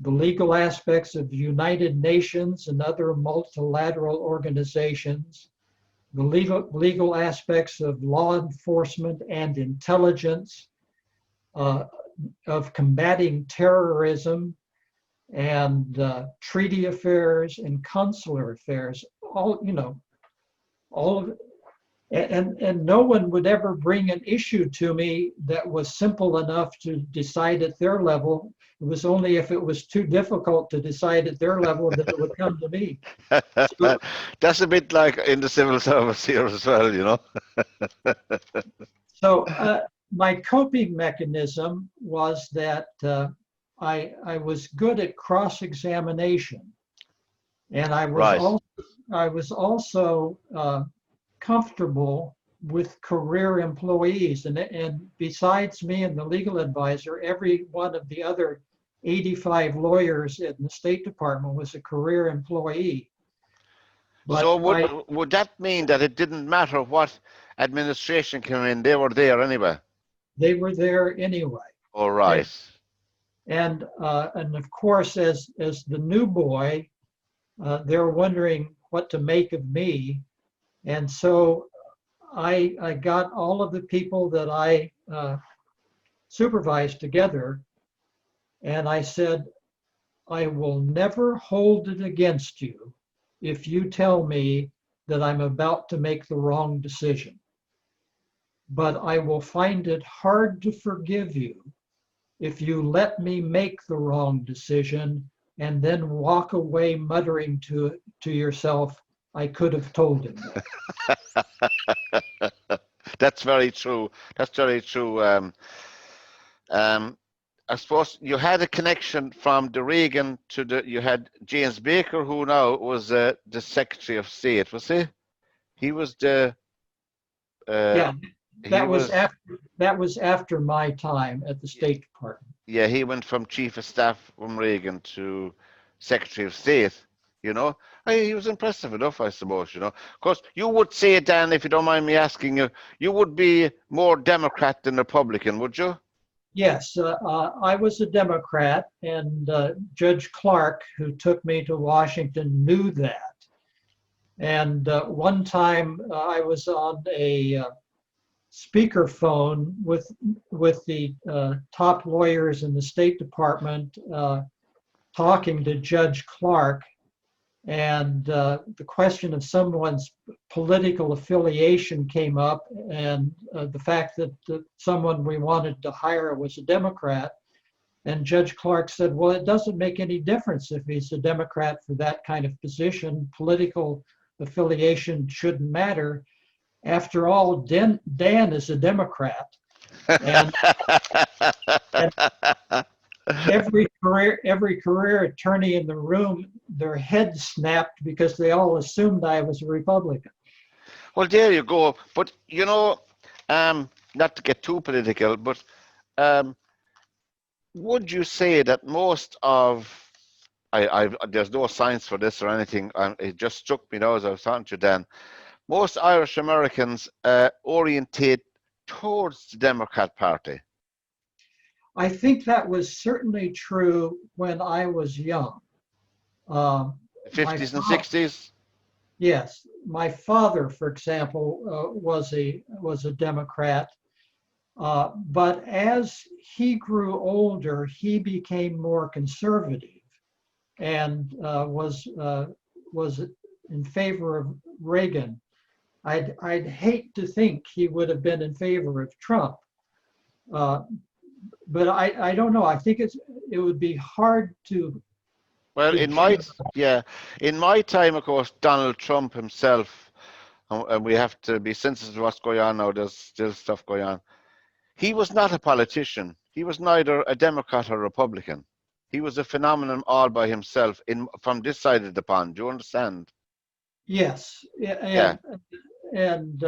the legal aspects of United Nations and other multilateral organizations, the legal aspects of law enforcement and intelligence, of combating terrorism, and treaty affairs and consular affairs. All, you know, all of it. And no one would ever bring an issue to me that was simple enough to decide at their level. It was only if it was too difficult to decide at their level that it would come to me. So, That's a bit like in the civil service here as well, you know. so my coping mechanism was that I was good at cross-examination, and I Right. was also comfortable with career employees. And besides me and the legal advisor, every one of the other 85 lawyers in the State Department was a career employee. But So would that mean that it didn't matter what administration came in, they were there anyway? they were there anyway. All right. And of course, as the new boy, they're wondering what to make of me. And so I got all of the people that I supervised together, and I said, I will never hold it against you if you tell me that I'm about to make the wrong decision. But I will find it hard to forgive you if you let me make the wrong decision and then walk away muttering to yourself, I could have told him that. That's very true. That's very true. I suppose you had a connection from the Reagan to you had James Baker, who now was the Secretary of State, was he? He was the, Yeah, that was after my time at the State Department. Yeah, he went from Chief of Staff from Reagan to Secretary of State, you know. He was impressive enough, I suppose, you know. Of course, you would say, Dan, if you don't mind me asking you, you would be more Democrat than Republican, would you? Yes, I was a Democrat, and Judge Clark, who took me to Washington, knew that. And one time I was on a speakerphone with the top lawyers in the State Department talking to Judge Clark, and the question of someone's political affiliation came up, and the fact that someone we wanted to hire was a Democrat. And Judge Clark said, well, it doesn't make any difference if he's a Democrat for that kind of position. Political affiliation shouldn't matter. After all, Dan is a Democrat. And every career attorney in the room, their heads snapped because they all assumed I was a Republican. Well, there you go. But, you know, not to get too political, but would you say that most of, there's no science for this or anything, it just struck me now as I was talking to you, Dan, most Irish Americans orientate towards the Democrat Party. I think that was certainly true when I was young. 50s and 60s? Yes. My father, for example, was a Democrat. But as he grew older, he became more conservative and was in favor of Reagan. I'd hate to think he would have been in favor of Trump. But I don't know. I think it would be hard to. Well, in my time, of course, Donald Trump himself, and we have to be sensitive to what's going on now. There's still stuff going on. He was not a politician. He was neither a Democrat or Republican. He was a phenomenon all by himself from this side of the pond. Do you understand? Yes, and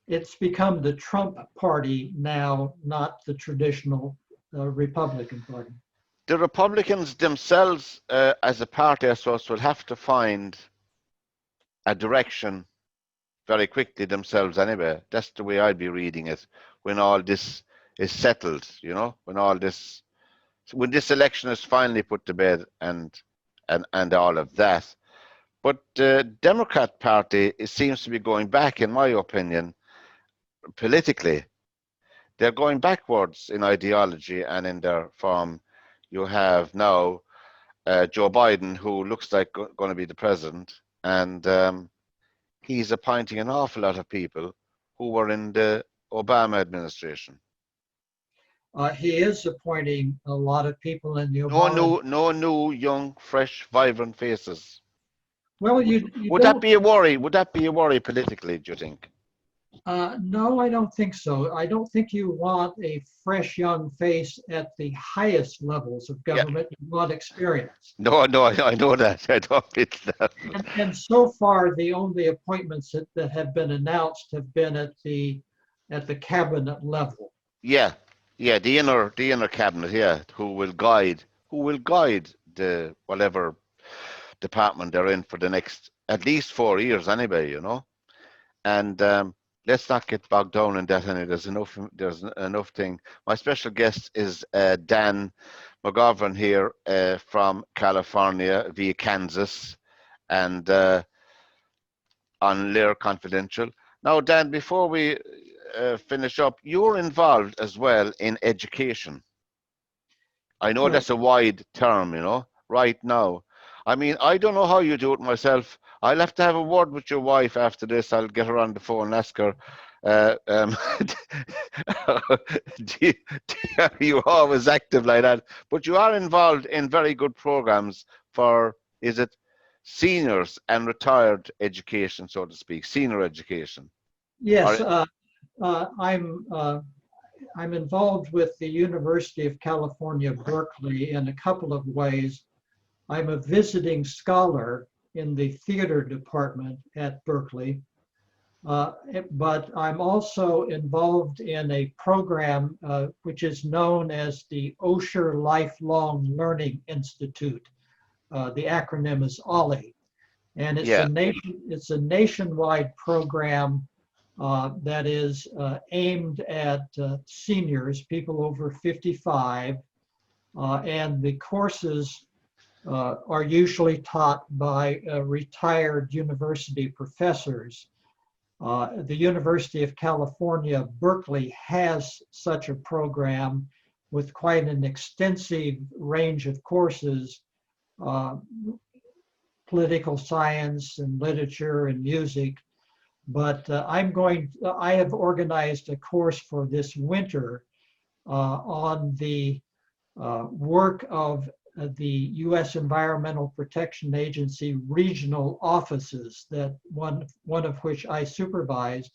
it's become the Trump party now, not the traditional Republican Party. The Republicans themselves, as a party, I suppose, will have to find a direction very quickly themselves anyway. That's the way I'd be reading it when all this is settled, when this election is finally put to bed and all of that. But the Democrat Party, it seems to be going back, in my opinion, politically. They're going backwards in ideology and in their form. You have now Joe Biden, who looks like going to be the president, and he's appointing an awful lot of people who were in the Obama administration. He is appointing a lot of people in the No Obama. new, no new, young, fresh, vibrant faces. Well, Would, you would that don't. be a worry? Would that be a worry politically, do you think? No, I don't think so. I don't think you want a fresh young face at the highest levels of Yeah. government. You want experience. No, no, I know that. I don't fit that. And so far, the only appointments that have been announced have been at the cabinet level. Yeah, yeah, the inner cabinet, yeah, who will guide the whatever department they're in for the next at least 4 years anyway. And let's not get bogged down in that. And there's enough thing. My special guest is Dan McGovern here from California via Kansas, and on LiR Confidential. Now, Dan, before we finish up, you're involved as well in education. I know Correct. that's a wide term, right now. I mean, I don't know how you do it myself. I'll have to have a word with your wife after this. I'll get her on the phone and ask her, do you, are you always active like that? But you are involved in very good programs for, is it seniors and retired education, so to speak, senior education? Yes, Or, uh, I'm uh, I'm involved with the University of California, Berkeley in a couple of ways. I'm a visiting scholar in the theater department at Berkeley, but I'm also involved in a program which is known as the Osher Lifelong Learning Institute. The acronym is OLLI, and yeah, it's a nationwide program that is aimed at seniors, people over 55, and the courses are usually taught by retired university professors. The University of California, Berkeley has such a program with quite an extensive range of courses, uh, political science and literature and music. But I have organized a course for this winter on the work of the U.S. Environmental Protection Agency regional offices, that one of which I supervised,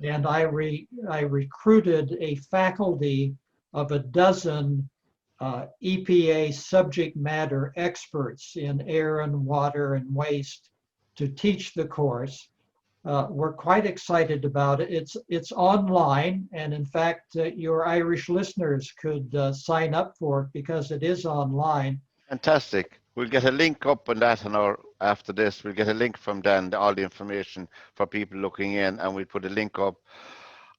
and I recruited a faculty of a dozen EPA subject matter experts in air and water and waste to teach the course. We're quite excited about it. It's online, and in fact, your Irish listeners could sign up for it because it is online. fantastic. We'll get a link up on that after this. We'll get a link from Dan, all the information for people looking in, and we'll put a link up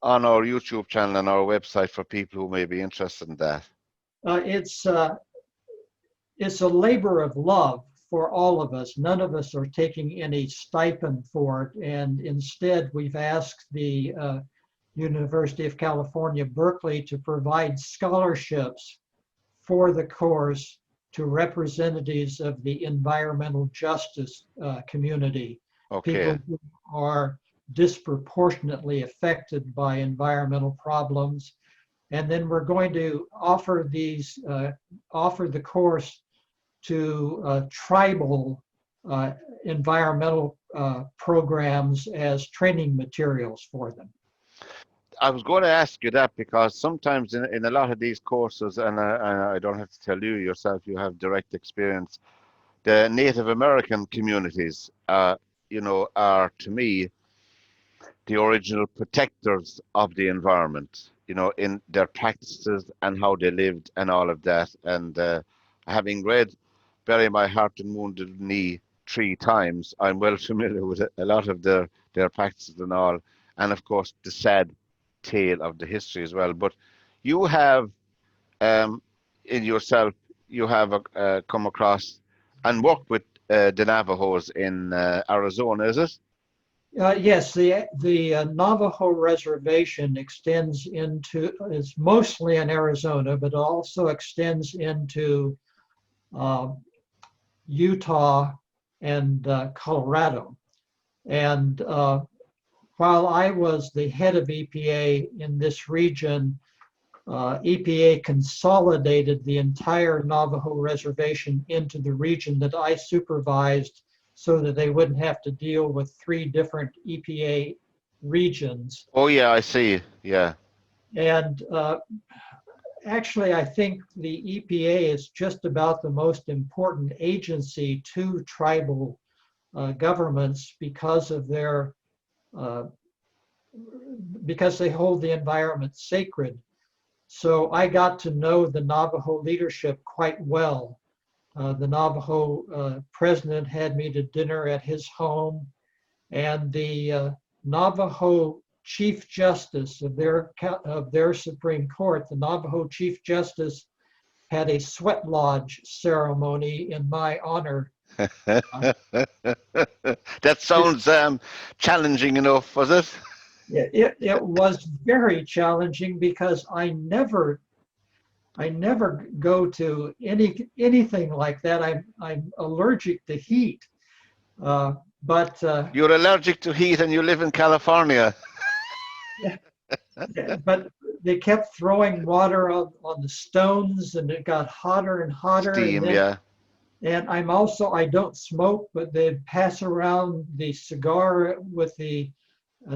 on our YouTube channel and our website for people who may be interested in that. Uh, it's uh, it's a labor of love for all of us. None of us are taking any stipend for it, and instead we've asked the University of California, Berkeley to provide scholarships for the course to representatives of the environmental justice community, Okay. people who are disproportionately affected by environmental problems. And then we're going to offer the course to tribal environmental programs as training materials for them. I was going to ask you that because sometimes in a lot of these courses, and I don't have to tell you yourself, you have direct experience. The Native American communities, are to me the original protectors of the environment, in their practices and how they lived and all of that. And having read Bury My Heart and Wounded Knee 3 times, I'm well familiar with a lot of their practices and all, and of course the sad tale of the history as well. But you have um, in yourself, you have come across and worked with the Navajos in Arizona, is it? Yes, the Navajo Reservation extends into, is mostly in Arizona, but also extends into uh, Utah and Colorado. And while I was the head of EPA in this region, EPA consolidated the entire Navajo Reservation into the region that I supervised so that they wouldn't have to deal with 3 different EPA regions. Oh yeah, I see. Yeah. And actually, I think the EPA is just about the most important agency to tribal governments because of their uh, because they hold the environment sacred. So I got to know the Navajo leadership quite well. The Navajo president had me to dinner at his home, and the Navajo Chief Justice of their Supreme Court, the Navajo Chief Justice, had a sweat lodge ceremony in my honor. That sounds challenging enough, was it? It was very challenging because I never go to anything like that. I'm allergic to heat, but You're allergic to heat and you live in California. but they kept throwing water on the stones, and it got hotter and hotter. Steam, yeah. And I don't smoke, but they pass around the cigar with the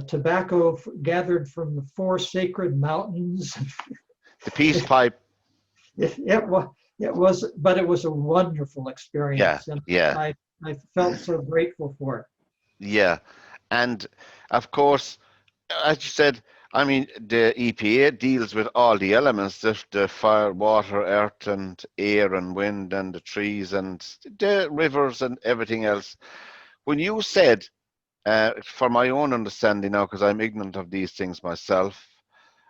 tobacco gathered from the 4 sacred mountains. The peace pipe. It was, but it was a wonderful Yeah, experience, and yeah, I felt so grateful for it. yeah. And of course, as you said, I mean, the EPA deals with all the elements, the fire, water, earth, and air, and wind, and the trees, and the rivers, and everything else. When you said, for my own understanding now, because I'm ignorant of these things myself,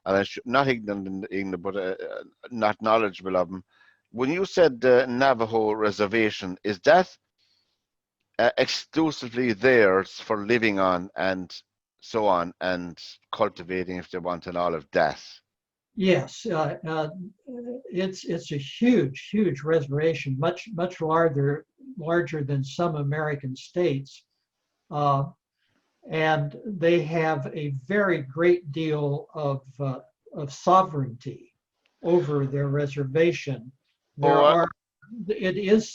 and not ignorant, but not knowledgeable of them. When you said the Navajo reservation, is that exclusively theirs for living on and so on and cultivating if they want and all of that? Yes, it's a huge reservation, much larger than some American states, uh, and they have a very great deal of sovereignty over their reservation. There Or are it is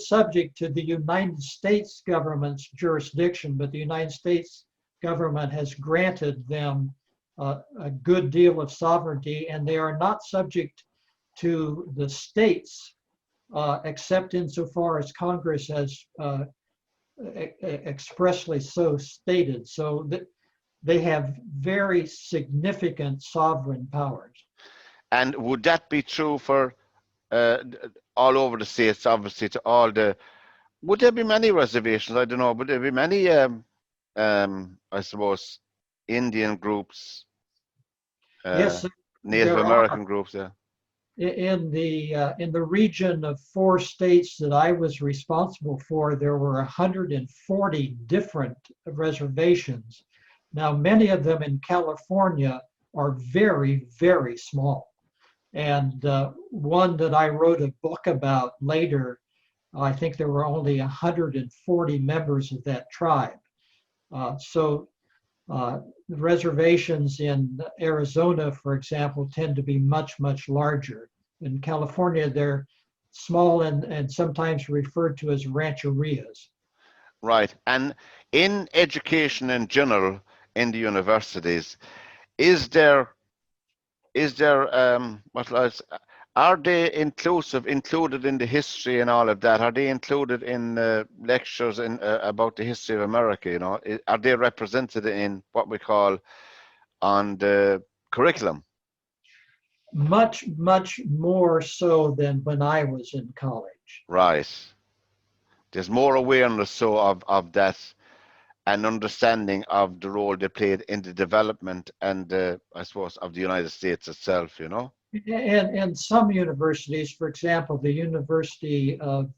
subject to the United States government's jurisdiction, but the United States government has granted them a good deal of sovereignty, and they are not subject to the states, except insofar as Congress has expressly so stated. So that they have very significant sovereign powers. and would that be true for uh, all over the states? Obviously, to all the. Would there be many reservations? I don't know. Would there be many? I suppose Indian groups, uh, Yes, Native there are. American groups. Yeah. In the region of 4 states that I was responsible for, there were 140 different reservations. Now, many of them in California are very small. And one that I wrote a book about later, I think there were only 140 members of that tribe. So the reservations in Arizona, for example, tend to be much larger. In California, they're small and sometimes referred to as rancherias. Right. And in education in general, in the universities, is there are they included in the history and all of that? Are they included in lectures in about the history of America? You know, are they represented in what we call on the curriculum? Much more so than when I was in college. Right. There's more awareness so of that. and understanding of the role they played in the development and, I suppose, of the United States itself, you know? And some universities, for example, the University of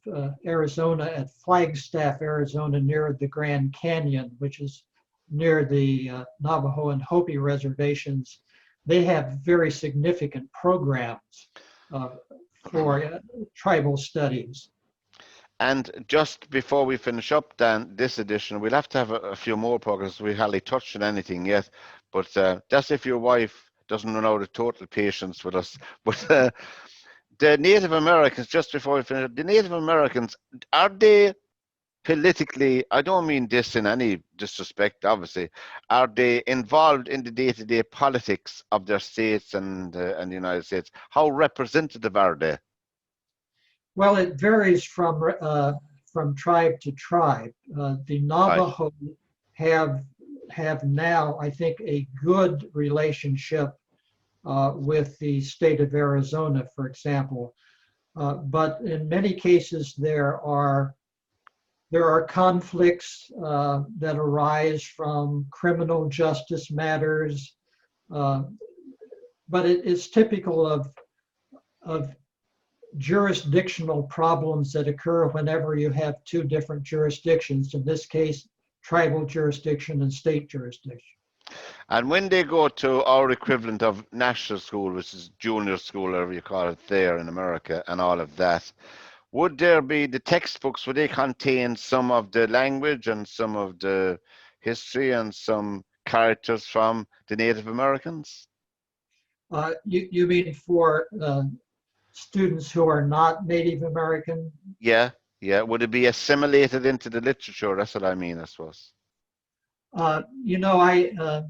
Arizona at Flagstaff, Arizona, near the Grand Canyon, which is near the Navajo and Hopi reservations, they have very significant programs for tribal studies. And just before we finish up, Dan, this edition, we'll have to have a few more programs. We hardly touched on anything yet, but that's if your wife doesn't run out of total patience with us. But the Native Americans, just before we finish, the Native Americans, are they politically, I don't mean this in any disrespect, obviously, are they involved in the day-to-day politics of their states and the United States? How representative are they? Well, it varies from tribe to tribe. The Right. Navajo have now, I think, a good relationship with the state of Arizona, for example. But in many cases, there are conflicts that arise from criminal justice matters, but it is typical of jurisdictional problems that occur whenever you have two different jurisdictions, in this case, tribal jurisdiction and state jurisdiction. And when they go to our equivalent of national school, which is junior school, whatever you call it there in America, and all of that, would there be the textbooks, would they contain some of the language and some of the history and some characters from the Native Americans? You mean for students who are not Native American? Yeah, yeah. Would it be assimilated into the literature? That's what I mean, I suppose. You know, it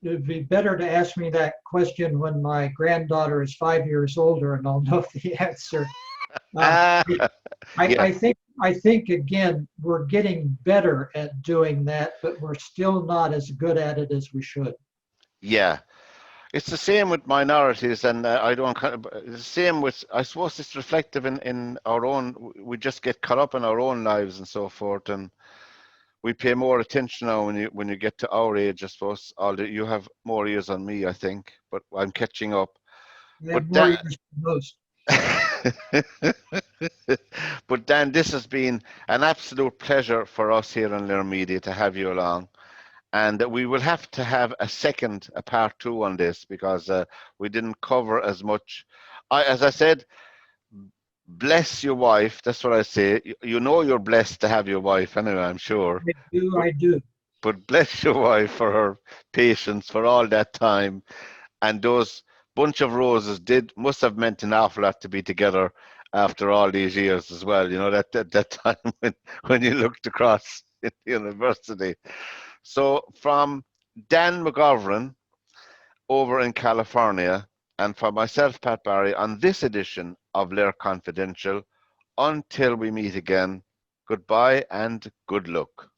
would be better to ask me that question when my granddaughter is 5 years older, and I'll know the answer. Yeah. I think again, we're getting better at doing that, but we're still not as good at it as we should. Yeah. It's the same with minorities, and I don't. It's the same with. I suppose it's reflective in our own. We just get caught up in our own lives and so forth, and we pay more attention now when you get to our age. I suppose. Although you have more years on me, I think, but I'm catching up. We have But more Dan, years than most. but Dan, this has been an absolute pleasure for us here on LiR Media to have you along. And we will have to have a part two on this, because we didn't cover as much. As I said, bless your wife. That's what I say. You know you're blessed to have your wife anyway, I'm sure. I do. But bless your wife for her patience for all that time. And those bunch of roses must have meant an awful lot to be together after all these years as well. You know, that time when you looked across at the university. So from Dan McGovern over in California, and for myself, Pat Barry, on this edition of LiR Confidential, until we meet again, goodbye and good luck.